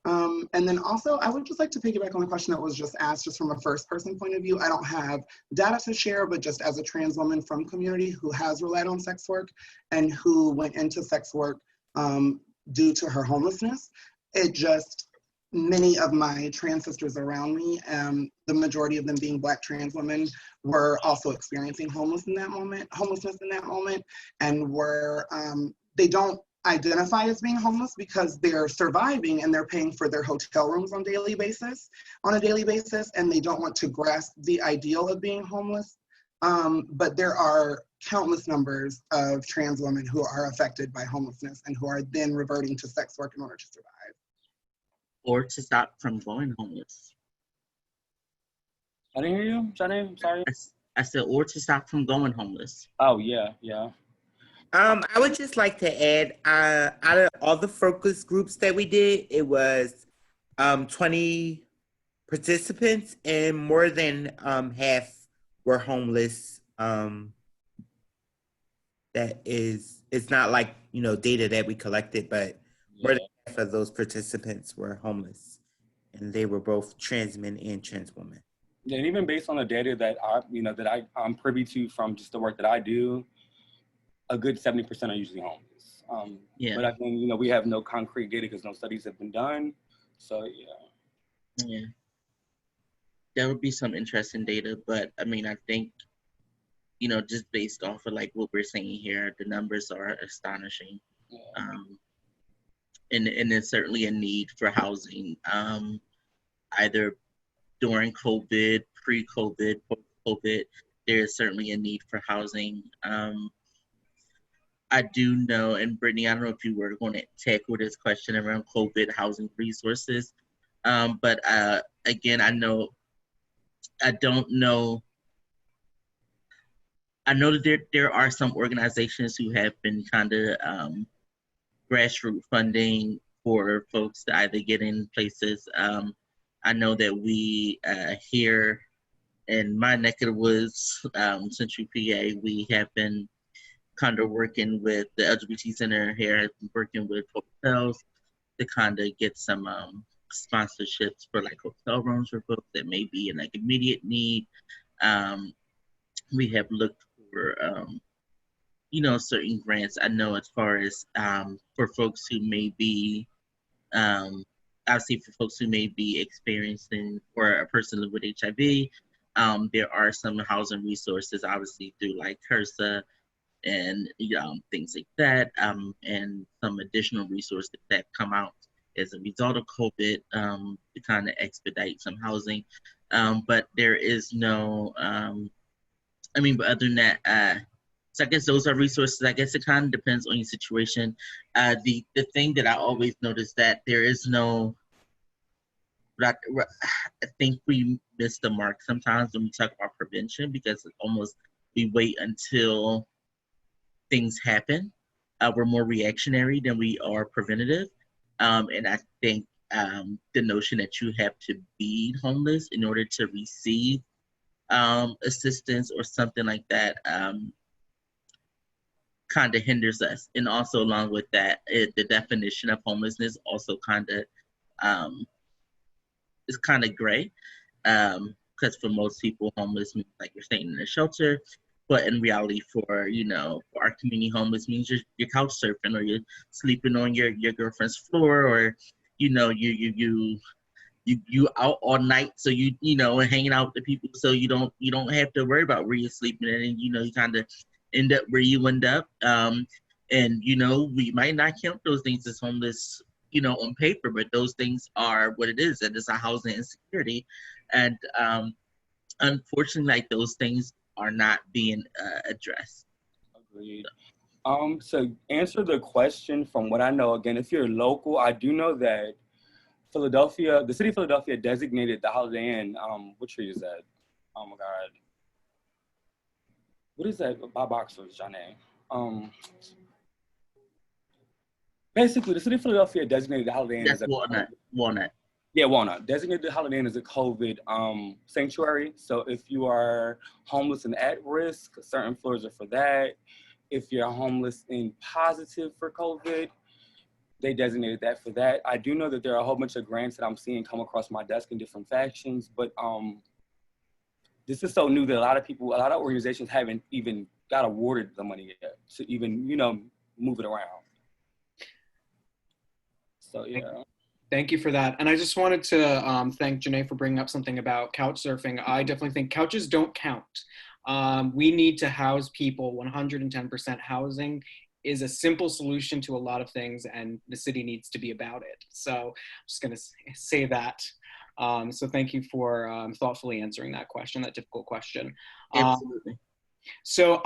Speaker 5: And then also, I would just like to piggyback on the question that was just asked, just from a first person point of view. I don't have data to share, but just as a trans woman from community who has relied on sex work and who went into sex work due to her homelessness, it just, many of my trans sisters around me, the majority of them being Black trans women, were also experiencing homelessness in that moment, and were, they don't identify as being homeless because they're surviving and they're paying for their hotel rooms on a daily basis, and they don't want to grasp the ideal of being homeless. But there are countless numbers of trans women who are affected by homelessness and who are then reverting to sex work in order to survive.
Speaker 1: Or to stop from going homeless.
Speaker 3: I didn't hear you, Shanae, sorry.
Speaker 1: I said, or to stop from going homeless.
Speaker 3: Oh, yeah, yeah.
Speaker 4: I would just like to add, out of all the focus groups that we did, it was 20 participants, and more than half were homeless. It's not like, data that we collected, but more than half of those participants were homeless, and they were both trans men and trans women.
Speaker 3: Yeah, and even based on the data that I'm privy to from just the work that I do, a good 70% are usually homeless. But I think, we have no concrete data because no studies have been done. So, yeah.
Speaker 1: Yeah. There would be some interesting data, but I mean, I think, just based off of like what we're saying here, the numbers are astonishing.
Speaker 3: Yeah.
Speaker 1: And there's certainly a need for housing, either during COVID, pre-COVID, post-COVID. There's certainly a need for housing. I do know, and Brittany, I don't know if you were going to tackle this question around COVID housing resources, but again, I know that there are some organizations who have been kind of grassroots funding for folks to either get in places. I know that we here in my neck of the woods, Central PA, we have been kind of working with the LGBT Center here, working with hotels to kind of get some sponsorships for like hotel rooms for folks that may be in like immediate need. We have looked for, certain grants. I know as far as for folks who may be, obviously for folks who may be experiencing, or a person living with HIV, there are some housing resources, obviously through like HRSA and things like that, and some additional resources that come out as a result of COVID to kind of expedite some housing. But there is no, but other than that, so I guess those are resources. I guess it kind of depends on your situation. The thing that I always notice that there is no, I think we miss the mark sometimes when we talk about prevention, because it's almost, we wait until things happen. We're more reactionary than we are preventative. And I think the notion that you have to be homeless in order to receive assistance or something like that kind of hinders us. And also along with that, the definition of homelessness also kind of is kind of gray. Because for most people, homeless means like you're staying in a shelter. But in reality, for for our community, homeless means you're couch surfing, or you're sleeping on your girlfriend's floor, or you out all night, so and hanging out with the people, so you don't have to worry about where you're sleeping, and you kind of end up where you end up. And we might not count those things as homeless, on paper, but those things are what it is, and it's a housing insecurity. And unfortunately, like, those things are not being addressed.
Speaker 3: Agreed. So answer the question from what I know. Again, if you're local, I do know that Philadelphia, the city of Philadelphia designated the Holiday Inn. What street is that? Oh my God. What is that? Bob Oxford's, Johnny. Basically, the city of Philadelphia designated the Holiday Inn as
Speaker 1: That's
Speaker 3: a
Speaker 1: Walnut.
Speaker 3: Yeah, Walnut. Designated the Holiday Inn as a COVID sanctuary. So if you are homeless and at risk, certain floors are for that. If you're homeless and positive for COVID, they designated that for that. I do know that there are a whole bunch of grants that I'm seeing come across my desk in different factions, but this is so new that a lot of organizations haven't even got awarded the money yet to even, move it around. So, yeah.
Speaker 6: Thank you for that. And I just wanted to thank Janae for bringing up something about couch surfing. I definitely think couches don't count. We need to house people. 110% housing is a simple solution to a lot of things, and the city needs to be about it. So I'm just going to say that. So thank you for thoughtfully answering that question, that difficult question.
Speaker 1: Absolutely.
Speaker 6: So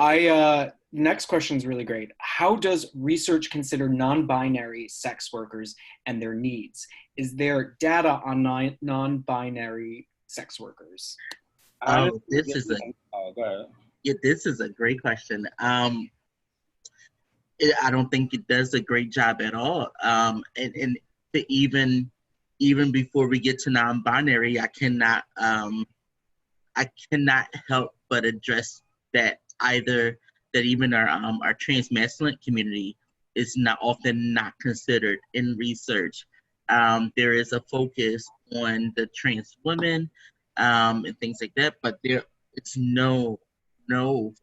Speaker 6: next question is really great. How does research consider non-binary sex workers and their needs? Is there data on non-binary sex workers?
Speaker 1: This is a great question. I don't think it does a great job at all. And even before we get to non-binary, I cannot help but address that even our trans masculine community is often not considered in research. There is a focus on the trans women and things like that, but it's no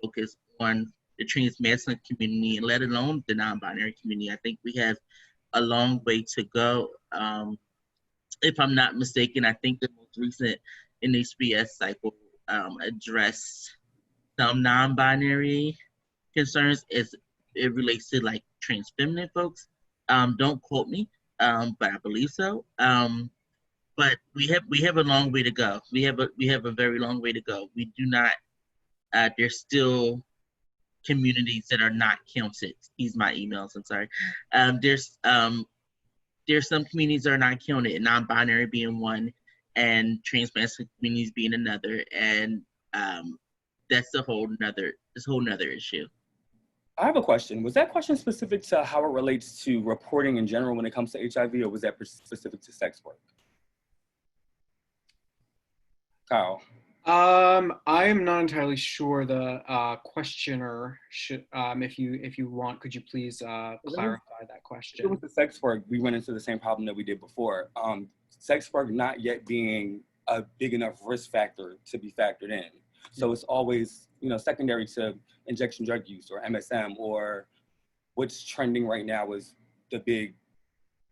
Speaker 1: focus on the trans masculine community, let alone the non-binary community. I think we have a long way to go. If I'm not mistaken, I think the most recent NHBS cycle addressed some non-binary concerns as it relates to like trans feminine folks. Don't quote me, but I believe so. But we have a long way to go. We have a very long way to go. We do not. There's still communities that are not counted. Excuse my emails. I'm sorry. There's some communities that are not counted, non-binary being one, and trans masculine communities being another, and that's a whole nother issue.
Speaker 3: I have a question. Was that question specific to how it relates to reporting in general when it comes to HIV, or was that specific to sex work? Kyle.
Speaker 6: I am not entirely sure. The questioner should, if you want, could you please clarify that question?
Speaker 3: With the sex work, we went into the same problem that we did before. Sex work not yet being a big enough risk factor to be factored in. So it's always, secondary to injection drug use or MSM, or what's trending right now is the big,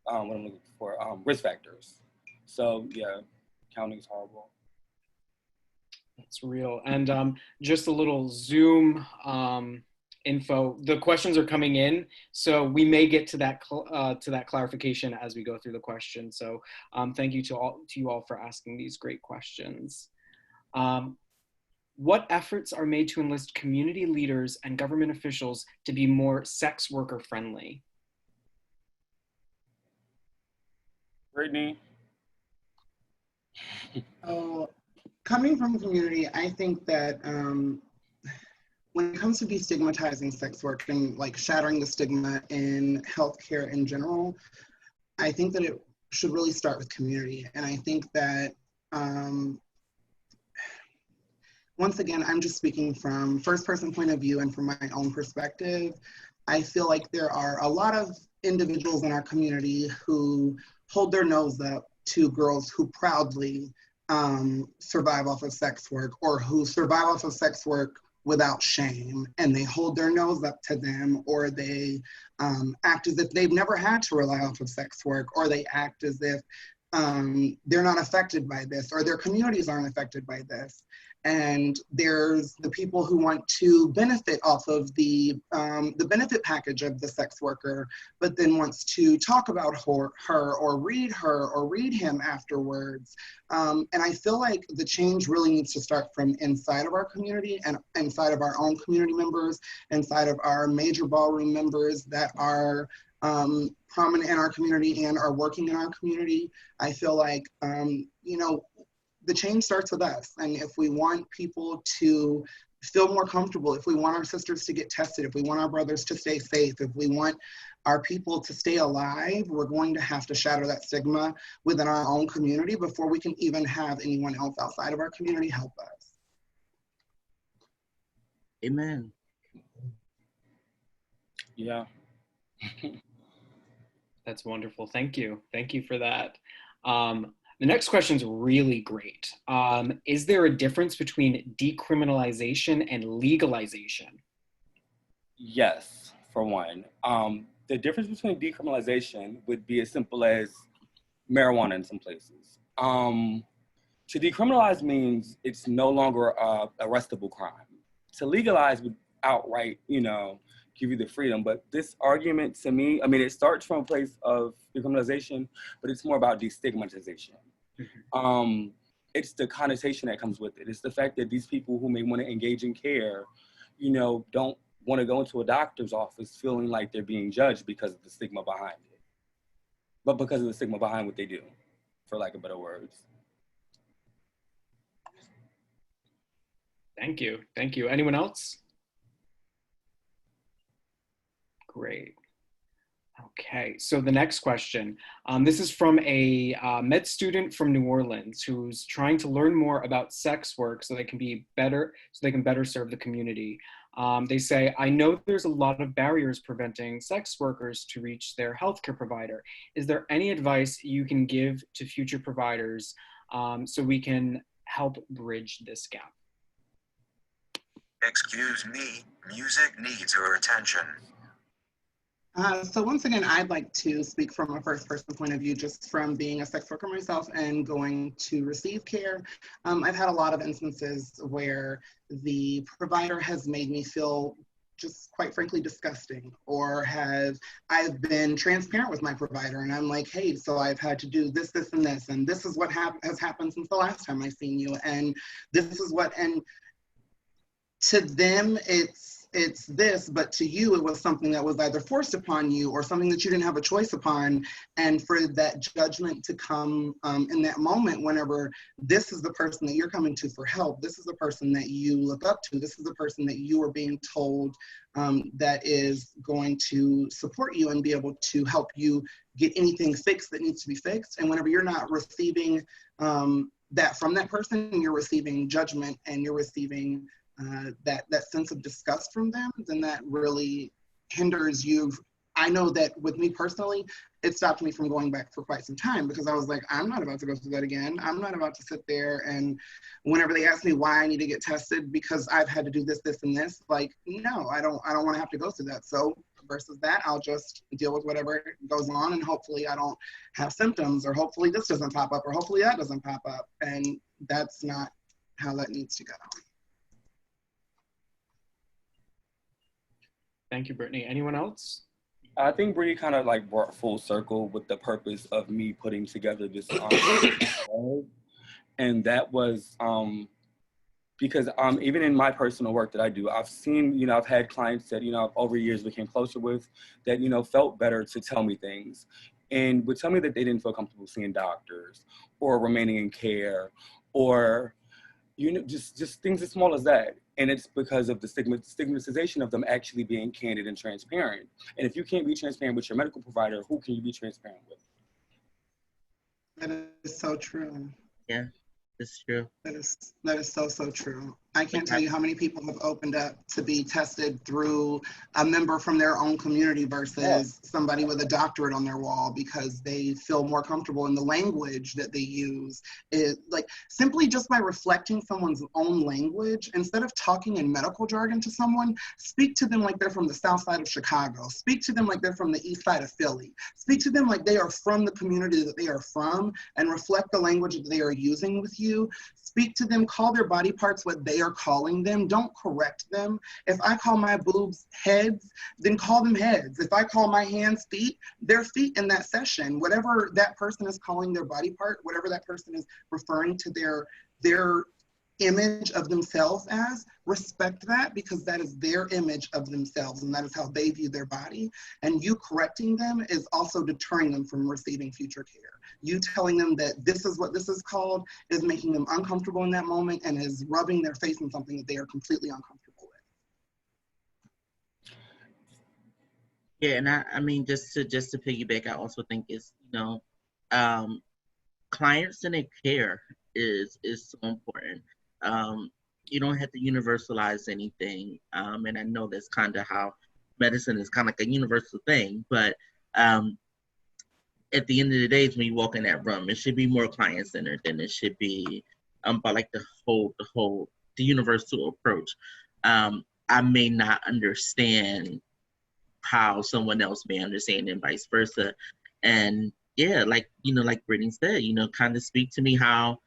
Speaker 3: what I'm looking for, risk factors. So yeah, counting is horrible.
Speaker 6: That's real. And just a little Zoom info. The questions are coming in, so we may get to that clarification as we go through the question. So thank you to you all for asking these great questions. What efforts are made to enlist community leaders and government officials to be more sex worker friendly?
Speaker 3: Brittany?
Speaker 5: Coming from a community, I think that when it comes to destigmatizing sex work and like shattering the stigma in healthcare in general, I think that it should really start with community. And I think that once again, I'm just speaking from first person point of view and from my own perspective. I feel like there are a lot of individuals in our community who hold their nose up to girls who proudly survive off of sex work, or who survive off of sex work without shame, and they hold their nose up to them, or they act as if they've never had to rely off of sex work, or they act as if they're not affected by this, or their communities aren't affected by this. And there's the people who want to benefit off of the benefit package of the sex worker, but then wants to talk about her or read him afterwards. And I feel like the change really needs to start from inside of our community and inside of our own community members, inside of our major ballroom members that are prominent in our community and are working in our community. I feel like, you know, the change starts with us. And if we want people to feel more comfortable, if we want our sisters to get tested, if we want our brothers to stay safe, if we want our people to stay alive, we're going to have to shatter that stigma within our own community before we can even have anyone else outside of our community help us.
Speaker 1: Amen.
Speaker 3: Yeah.
Speaker 6: That's wonderful. Thank you. Thank you for that. The next question is really great. Is there a difference between decriminalization and legalization?
Speaker 3: Yes, for one. The difference between decriminalization would be as simple as marijuana in some places. To decriminalize means it's no longer a arrestable crime. To legalize would outright, you know, give you the freedom. But this argument to me, I mean, it starts from a place of decriminalization, but it's more about destigmatization. It's the connotation that comes with it. It's the fact that these people who may want to engage in care, you know, don't want to go into a doctor's office feeling like they're being judged because of the stigma behind it, but because of the stigma behind what they do, for lack of better words.
Speaker 6: Thank you. Thank you. Anyone else? Great. Okay, so the next question. This is from a med student from New Orleans who's trying to learn more about sex work so they can better serve the community. They say, I know there's a lot of barriers preventing sex workers to reach their healthcare provider. Is there any advice you can give to future providers so we can help bridge this gap?
Speaker 2: Excuse me, music needs your attention.
Speaker 5: So once again, I'd like to speak from a first person point of view, just from being a sex worker myself and going to receive care. I've had a lot of instances where the provider has made me feel just quite frankly disgusting, or I've been transparent with my provider and I'm like, hey, so I've had to do this, this, and this, and this is what has happened since the last time I've seen you, and this is what, and to them it's this, but to you it was something that was either forced upon you or something that you didn't have a choice upon. And for that judgment to come in that moment, whenever this is the person that you're coming to for help, this is the person that you look up to, this is the person that you are being told that is going to support you and be able to help you get anything fixed that needs to be fixed. And whenever you're not receiving that from that person, you're receiving judgment and you're receiving that sense of disgust from them, then that really hinders you. I know that with me personally, it stopped me from going back for quite some time because I was like, I'm not about to go through that again. I'm not about to sit there and whenever they ask me why I need to get tested because I've had to do this, this, and this, like, no, I don't want to have to go through that. So versus that, I'll just deal with whatever goes on and hopefully I don't have symptoms, or hopefully this doesn't pop up, or hopefully that doesn't pop up. And that's not how that needs to go.
Speaker 6: Thank you, Brittany. Anyone else?
Speaker 3: I think Brittany kind of like brought full circle with the purpose of me putting together this and that was because even in my personal work that I do, I've seen, you know, I've had clients that, you know, over years became closer with that, you know, felt better to tell me things and would tell me that they didn't feel comfortable seeing doctors or remaining in care or, you know, just things as small as that. And it's because of the stigmatization of them actually being candid and transparent. And if you can't be transparent with your medical provider, who can you be transparent with?
Speaker 5: That is so true.
Speaker 1: Yeah, it's true.
Speaker 5: That is so true. I can't tell you how many people have opened up to be tested through a member from their own community versus somebody with a doctorate on their wall because they feel more comfortable in the language that they use. It, like, simply just by reflecting someone's own language, instead of talking in medical jargon to someone, speak to them like they're from the south side of Chicago. Speak to them like they're from the east side of Philly. Speak to them like they are from the community that they are from and reflect the language that they are using with you. Speak to them, call their body parts what they are calling them. Don't correct them. If I call my boobs heads, then call them heads. If I call my hands feet, they're feet in that session. Whatever that person is calling their body part, whatever that person is referring to their image of themselves as, respect that, because that is their image of themselves and that is how they view their body. And you correcting them is also deterring them from receiving future care. You telling them that this is what this is called is making them uncomfortable in that moment and is rubbing their face in something that they are completely uncomfortable with.
Speaker 1: Yeah, and I mean, just to piggyback, I also think it's, clients and their care is so important. You don't have to universalize anything, and I know that's kind of how medicine is kind of like a universal thing, but at the end of the day, when you walk in that room, it should be more client centered than it should be but like the universal approach. I may not understand how someone else may understand and vice versa. And yeah, like like Brittany said, kind of speak to me how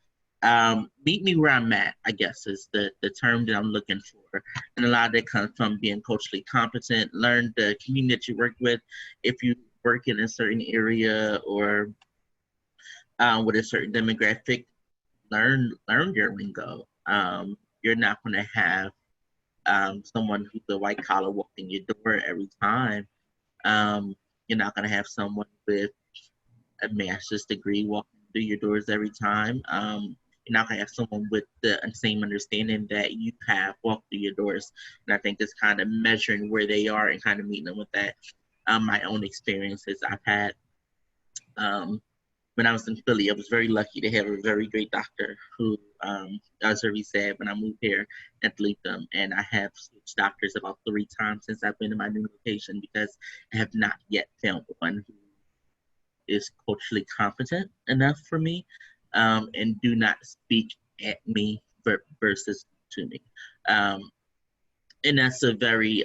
Speaker 1: meet me where I'm at, I guess is the term that I'm looking for. And a lot of that comes from being culturally competent, learn the community that you work with. If you work in a certain area or with a certain demographic, learn your lingo. You're not going to have someone who's a white collar walking your door every time. You're not going to have someone with a master's degree walking through your doors every time. You're not going to have someone with the same understanding that you have walked through your doors. And I think it's kind of measuring where they are and kind of meeting them with that. My own experiences I've had. When I was in Philly, I was very lucky to have a very great doctor who I was very sad when I moved here and to leave them. And I have switched doctors about 3 times since I've been in my new location because I have not yet found one who is culturally competent enough for me and do not speak at me versus to me. And that's a very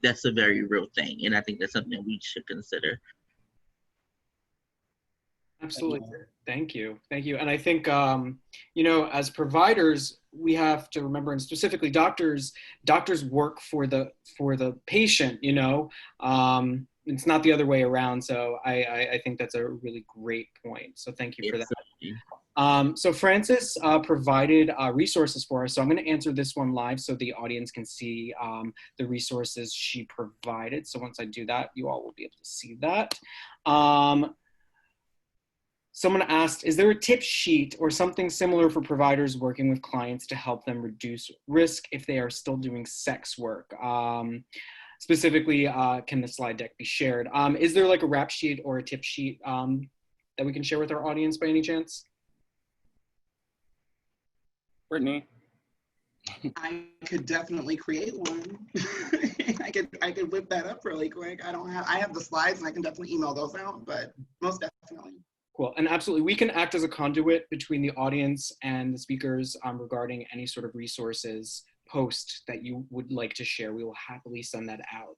Speaker 1: real thing. And I think that's something that we should consider.
Speaker 6: Absolutely. Thank you. And I think, as providers, we have to remember, and specifically doctors work for the patient, it's not the other way around. So I think that's a really great point. So thank you for that. So Frances provided resources for us. So I'm going to answer this one live so the audience can see the resources she provided. So once I do that, you all will be able to see that. Someone asked, is there a tip sheet or something similar for providers working with clients to help them reduce risk if they are still doing sex work? Specifically, can the slide deck be shared? Is there like a rap sheet or a tip sheet that we can share with our audience by any chance?
Speaker 3: Brittany?
Speaker 5: I could definitely create one. I could whip that up really quick. I have the slides and I can definitely email those out, but most definitely.
Speaker 6: Cool, and absolutely, we can act as a conduit between the audience and the speakers regarding any sort of resources post that you would like to share. We will happily send that out.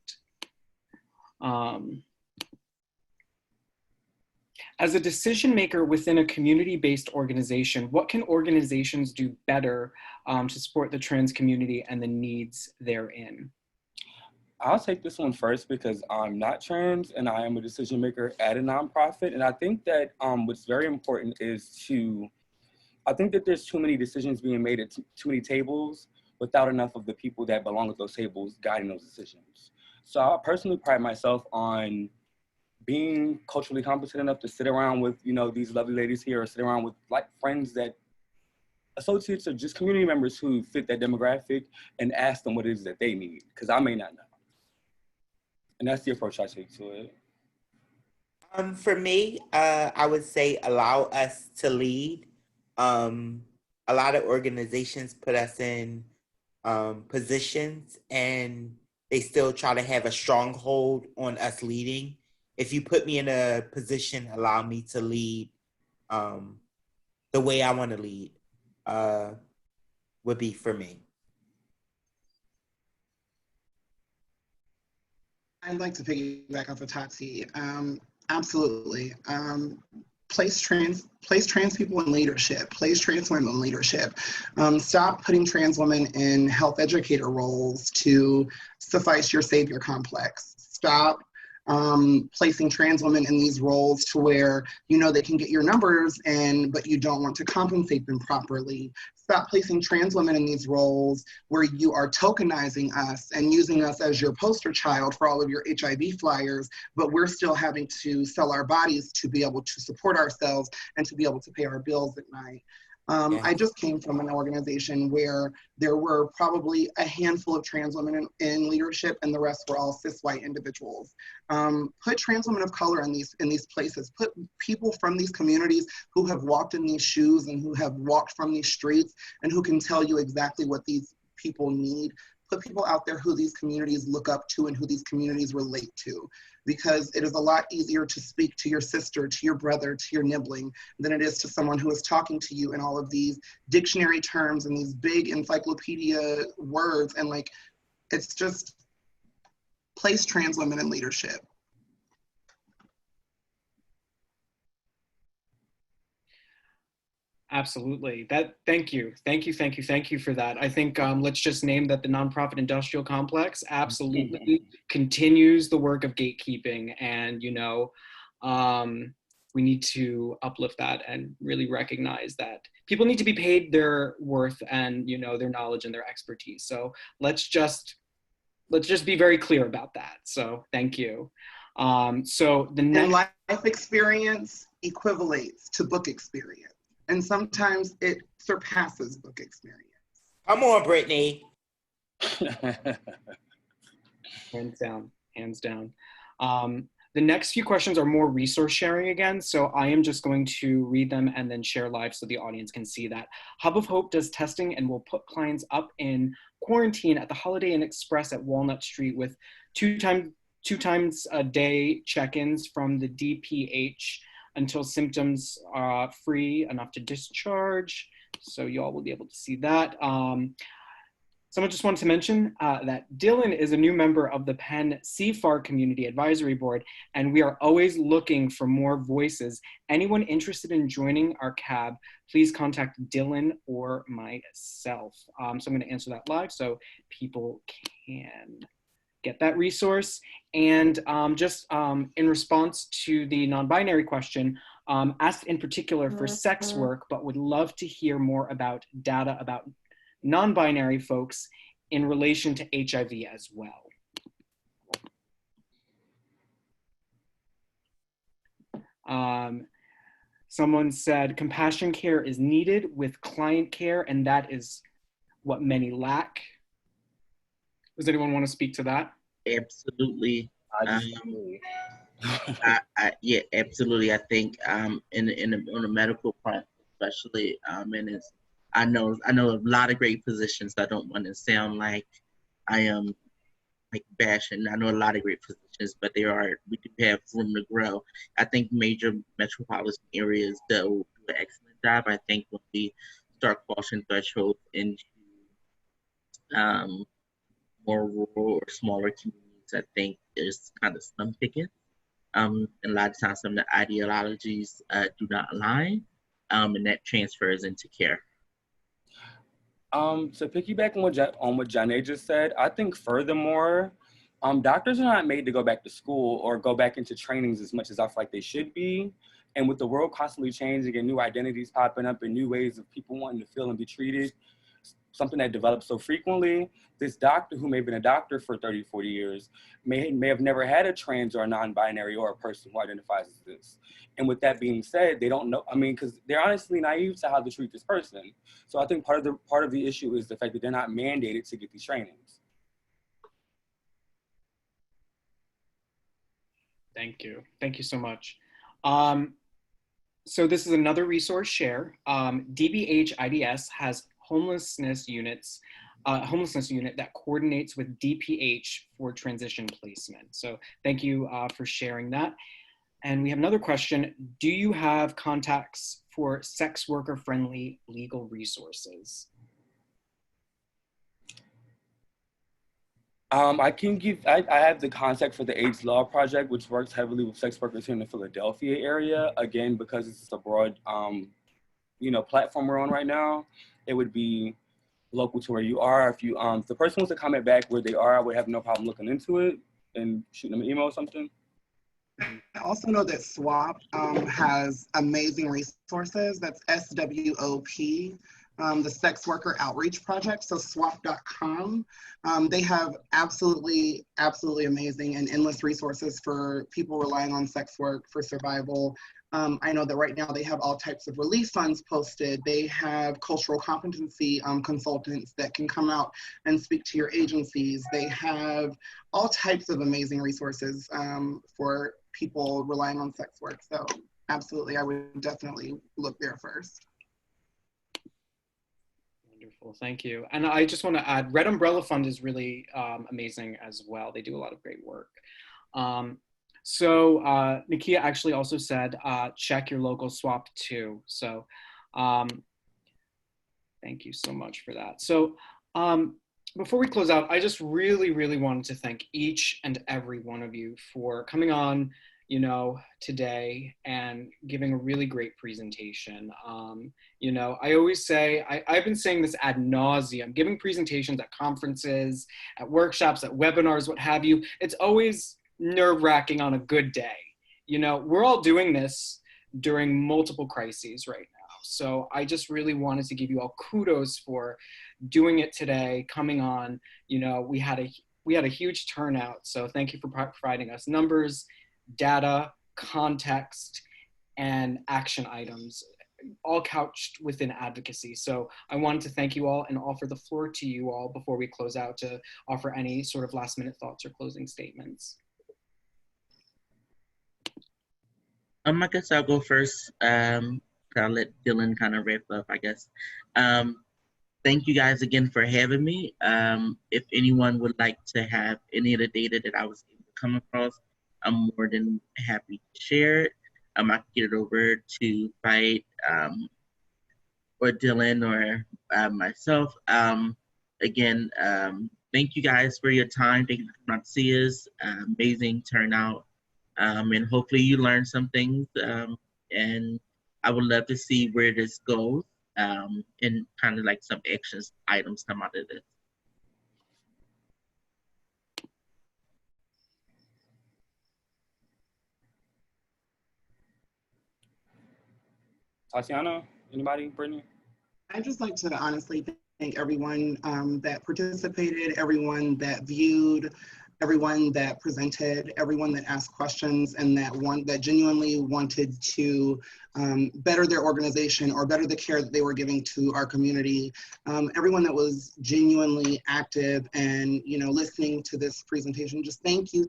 Speaker 6: As a decision maker within a community-based organization, what can organizations do better to support the trans community and the needs therein?
Speaker 3: I'll take this one first because I'm not trans and I am a decision maker at a nonprofit. And I think that what's very important is I think that there's too many decisions being made at too many tables without enough of the people that belong at those tables guiding those decisions. So I personally pride myself on being culturally competent enough to sit around with, these lovely ladies here or sit around with like friends that associates or just community members who fit that demographic and ask them what it is that they need, because I may not know. And that's the approach I take to it.
Speaker 4: For me, I would say allow us to lead. a lot of organizations put us in positions and they still try to have a stronghold on us leading. If you put me in a position, allow me to lead the way I want to lead, would be for me.
Speaker 5: I'd like to piggyback off of Tati. Absolutely. Place trans people in leadership, place trans women in leadership. Stop putting trans women in health educator roles to suffice your savior complex. Stop placing trans women in these roles to where you know they can get your numbers in, but you don't want to compensate them properly. Stop placing trans women in these roles where you are tokenizing us and using us as your poster child for all of your HIV flyers, but we're still having to sell our bodies to be able to support ourselves and to be able to pay our bills at night. I just came from an organization where there were probably a handful of trans women in leadership, and the rest were all cis white individuals. Put trans women of color in these places. Put people from these communities who have walked in these shoes and who have walked from these streets and who can tell you exactly what these people need. Put people out there who these communities look up to and who these communities relate to, because it is a lot easier to speak to your sister, to your brother, to your nibbling, than it is to someone who is talking to you in all of these dictionary terms and these big encyclopedia words. And like, it's just place trans women in leadership.
Speaker 6: Absolutely. Thank you for that. I think let's just name that the nonprofit industrial complex absolutely continues the work of gatekeeping, and we need to uplift that and really recognize that people need to be paid their worth and their knowledge and their expertise. So let's just be very clear about that. So thank you. So the next,
Speaker 5: and life experience equivalates to book experience. And sometimes it surpasses book experience.
Speaker 4: Come on, Brittany.
Speaker 6: Hands down. The next few questions are more resource sharing again, so I am just going to read them and then share live so the audience can see that. Hub of Hope does testing and will put clients up in quarantine at the Holiday Inn Express at Walnut Street with two times a day check-ins from the DPH until symptoms are free enough to discharge. So you all will be able to see that. Someone just wanted to mention that Dylan is a new member of the Penn CFAR Community Advisory Board, and we are always looking for more voices. Anyone interested in joining our CAB, please contact Dylan or myself. So I'm gonna answer that live so people can get that resource. And in response to the non-binary question, asked in particular for sex work, but would love to hear more about data about non-binary folks in relation to HIV as well. Someone said compassion care is needed with client care, and that is what many lack. Does anyone want to speak to that?
Speaker 1: Absolutely. Yeah, absolutely. I think on the medical front, especially, and it's I know a lot of great physicians. I don't want to sound like I am like bashing. I know a lot of great physicians, but we do have room to grow. I think major metropolitan areas do an excellent job. I think when we start crossing thresholds into more rural or smaller communities, I think there's kind of slim pickings. And a lot of times some of the ideologies do not align, and that transfers into care.
Speaker 3: To piggyback on what Janae just said, I think furthermore, doctors are not made to go back to school or go back into trainings as much as I feel like they should be. And with the world constantly changing and new identities popping up and new ways of people wanting to feel and be treated, something that develops so frequently, this doctor who may have been a doctor for 30, 40 years may have never had a trans or a non-binary or a person who identifies as this. And with that being said, they don't know, because they're honestly naive to how to treat this person. So I think part of the issue is the fact that they're not mandated to get these trainings.
Speaker 6: Thank you so much. So this is another resource share. DBH IDS has homelessness unit that coordinates with DPH for transition placement. So thank you for sharing that. And we have another question. Do you have contacts for sex worker friendly legal resources?
Speaker 3: I can give, I have the contact for the AIDS Law Project, which works heavily with sex workers here in the Philadelphia area. Again, because it's a broad, platform we're on right now, it would be local to where you are. If you, if the person wants to comment back where they are, I would have no problem looking into it and shooting them an email or something.
Speaker 5: I also know that SWAP has amazing resources. That's SWOP, the Sex Worker Outreach Project. So swap.com. They have absolutely amazing and endless resources for people relying on sex work for survival. I know that right now they have all types of relief funds posted. They have cultural competency consultants that can come out and speak to your agencies. They have all types of amazing resources for people relying on sex work. So absolutely, I would definitely look there first.
Speaker 6: Wonderful, thank you. And I just want to add, Red Umbrella Fund is really amazing as well. They do a lot of great work. So Nakia actually also said, check your local SWAP too. So thank you so much for that. So before we close out, I just really wanted to thank each and every one of you for coming on, today and giving a really great presentation. I always say, I've been saying this ad nauseum, giving presentations at conferences, at workshops, at webinars, what have you. It's always nerve-wracking on a good day. We're all doing this during multiple crises right now. So I just really wanted to give you all kudos for doing it today, coming on. We had a huge turnout. So thank you for providing us numbers, data, context, and action items, all couched within advocacy. So I wanted to thank you all and offer the floor to you all before we close out to offer any sort of last minute thoughts or closing statements.
Speaker 1: I guess I'll go first. I'll let Dylan kind of wrap up, I guess. Thank you guys again for having me. If anyone would like to have any of the data that I was able to come across, I'm more than happy to share it. I can get it over to Fight or Dylan or myself. Again, thank you guys for your time. Thank you for coming out to see us. Amazing turnout. And hopefully you learn some things. And I would love to see where this goes and kind of like some action items come out of this.
Speaker 3: Tatiana, anybody, Brittany?
Speaker 5: I'd just like to honestly thank everyone that participated, everyone that viewed, everyone that presented, everyone that asked questions, and that genuinely wanted to better their organization or better the care that they were giving to our community. Everyone that was genuinely active and listening to this presentation, just thank you.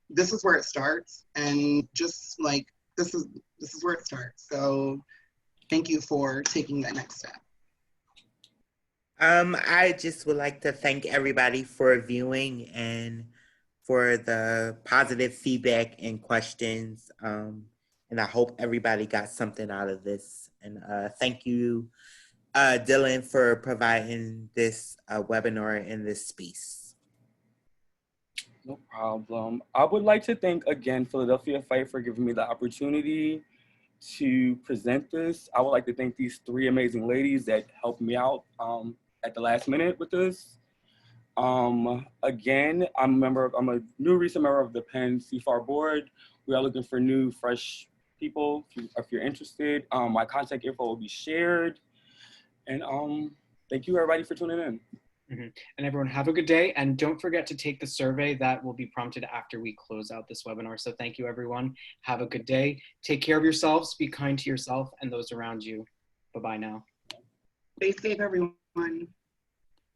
Speaker 5: This is where it starts, and just like this is where it starts. So thank you for taking that next step.
Speaker 4: I just would like to thank everybody for viewing and for the positive feedback and questions. And I hope everybody got something out of this. And thank you, Dylan, for providing this webinar in this space.
Speaker 3: No problem. I would like to thank again Philadelphia Fight for giving me the opportunity to present this. I would like to thank these three amazing ladies that helped me out at the last minute with this. Again, I'm a new recent member of the Penn CFAR board. We are looking for new, fresh people. If you're interested, my contact info will be shared. And thank you everybody for tuning in.
Speaker 6: Mm-hmm. And everyone have a good day. And don't forget to take the survey that will be prompted after we close out this webinar. So thank you everyone. Have a good day. Take care of yourselves. Be kind to yourself and those around you. Bye-bye now.
Speaker 5: Stay safe, everyone.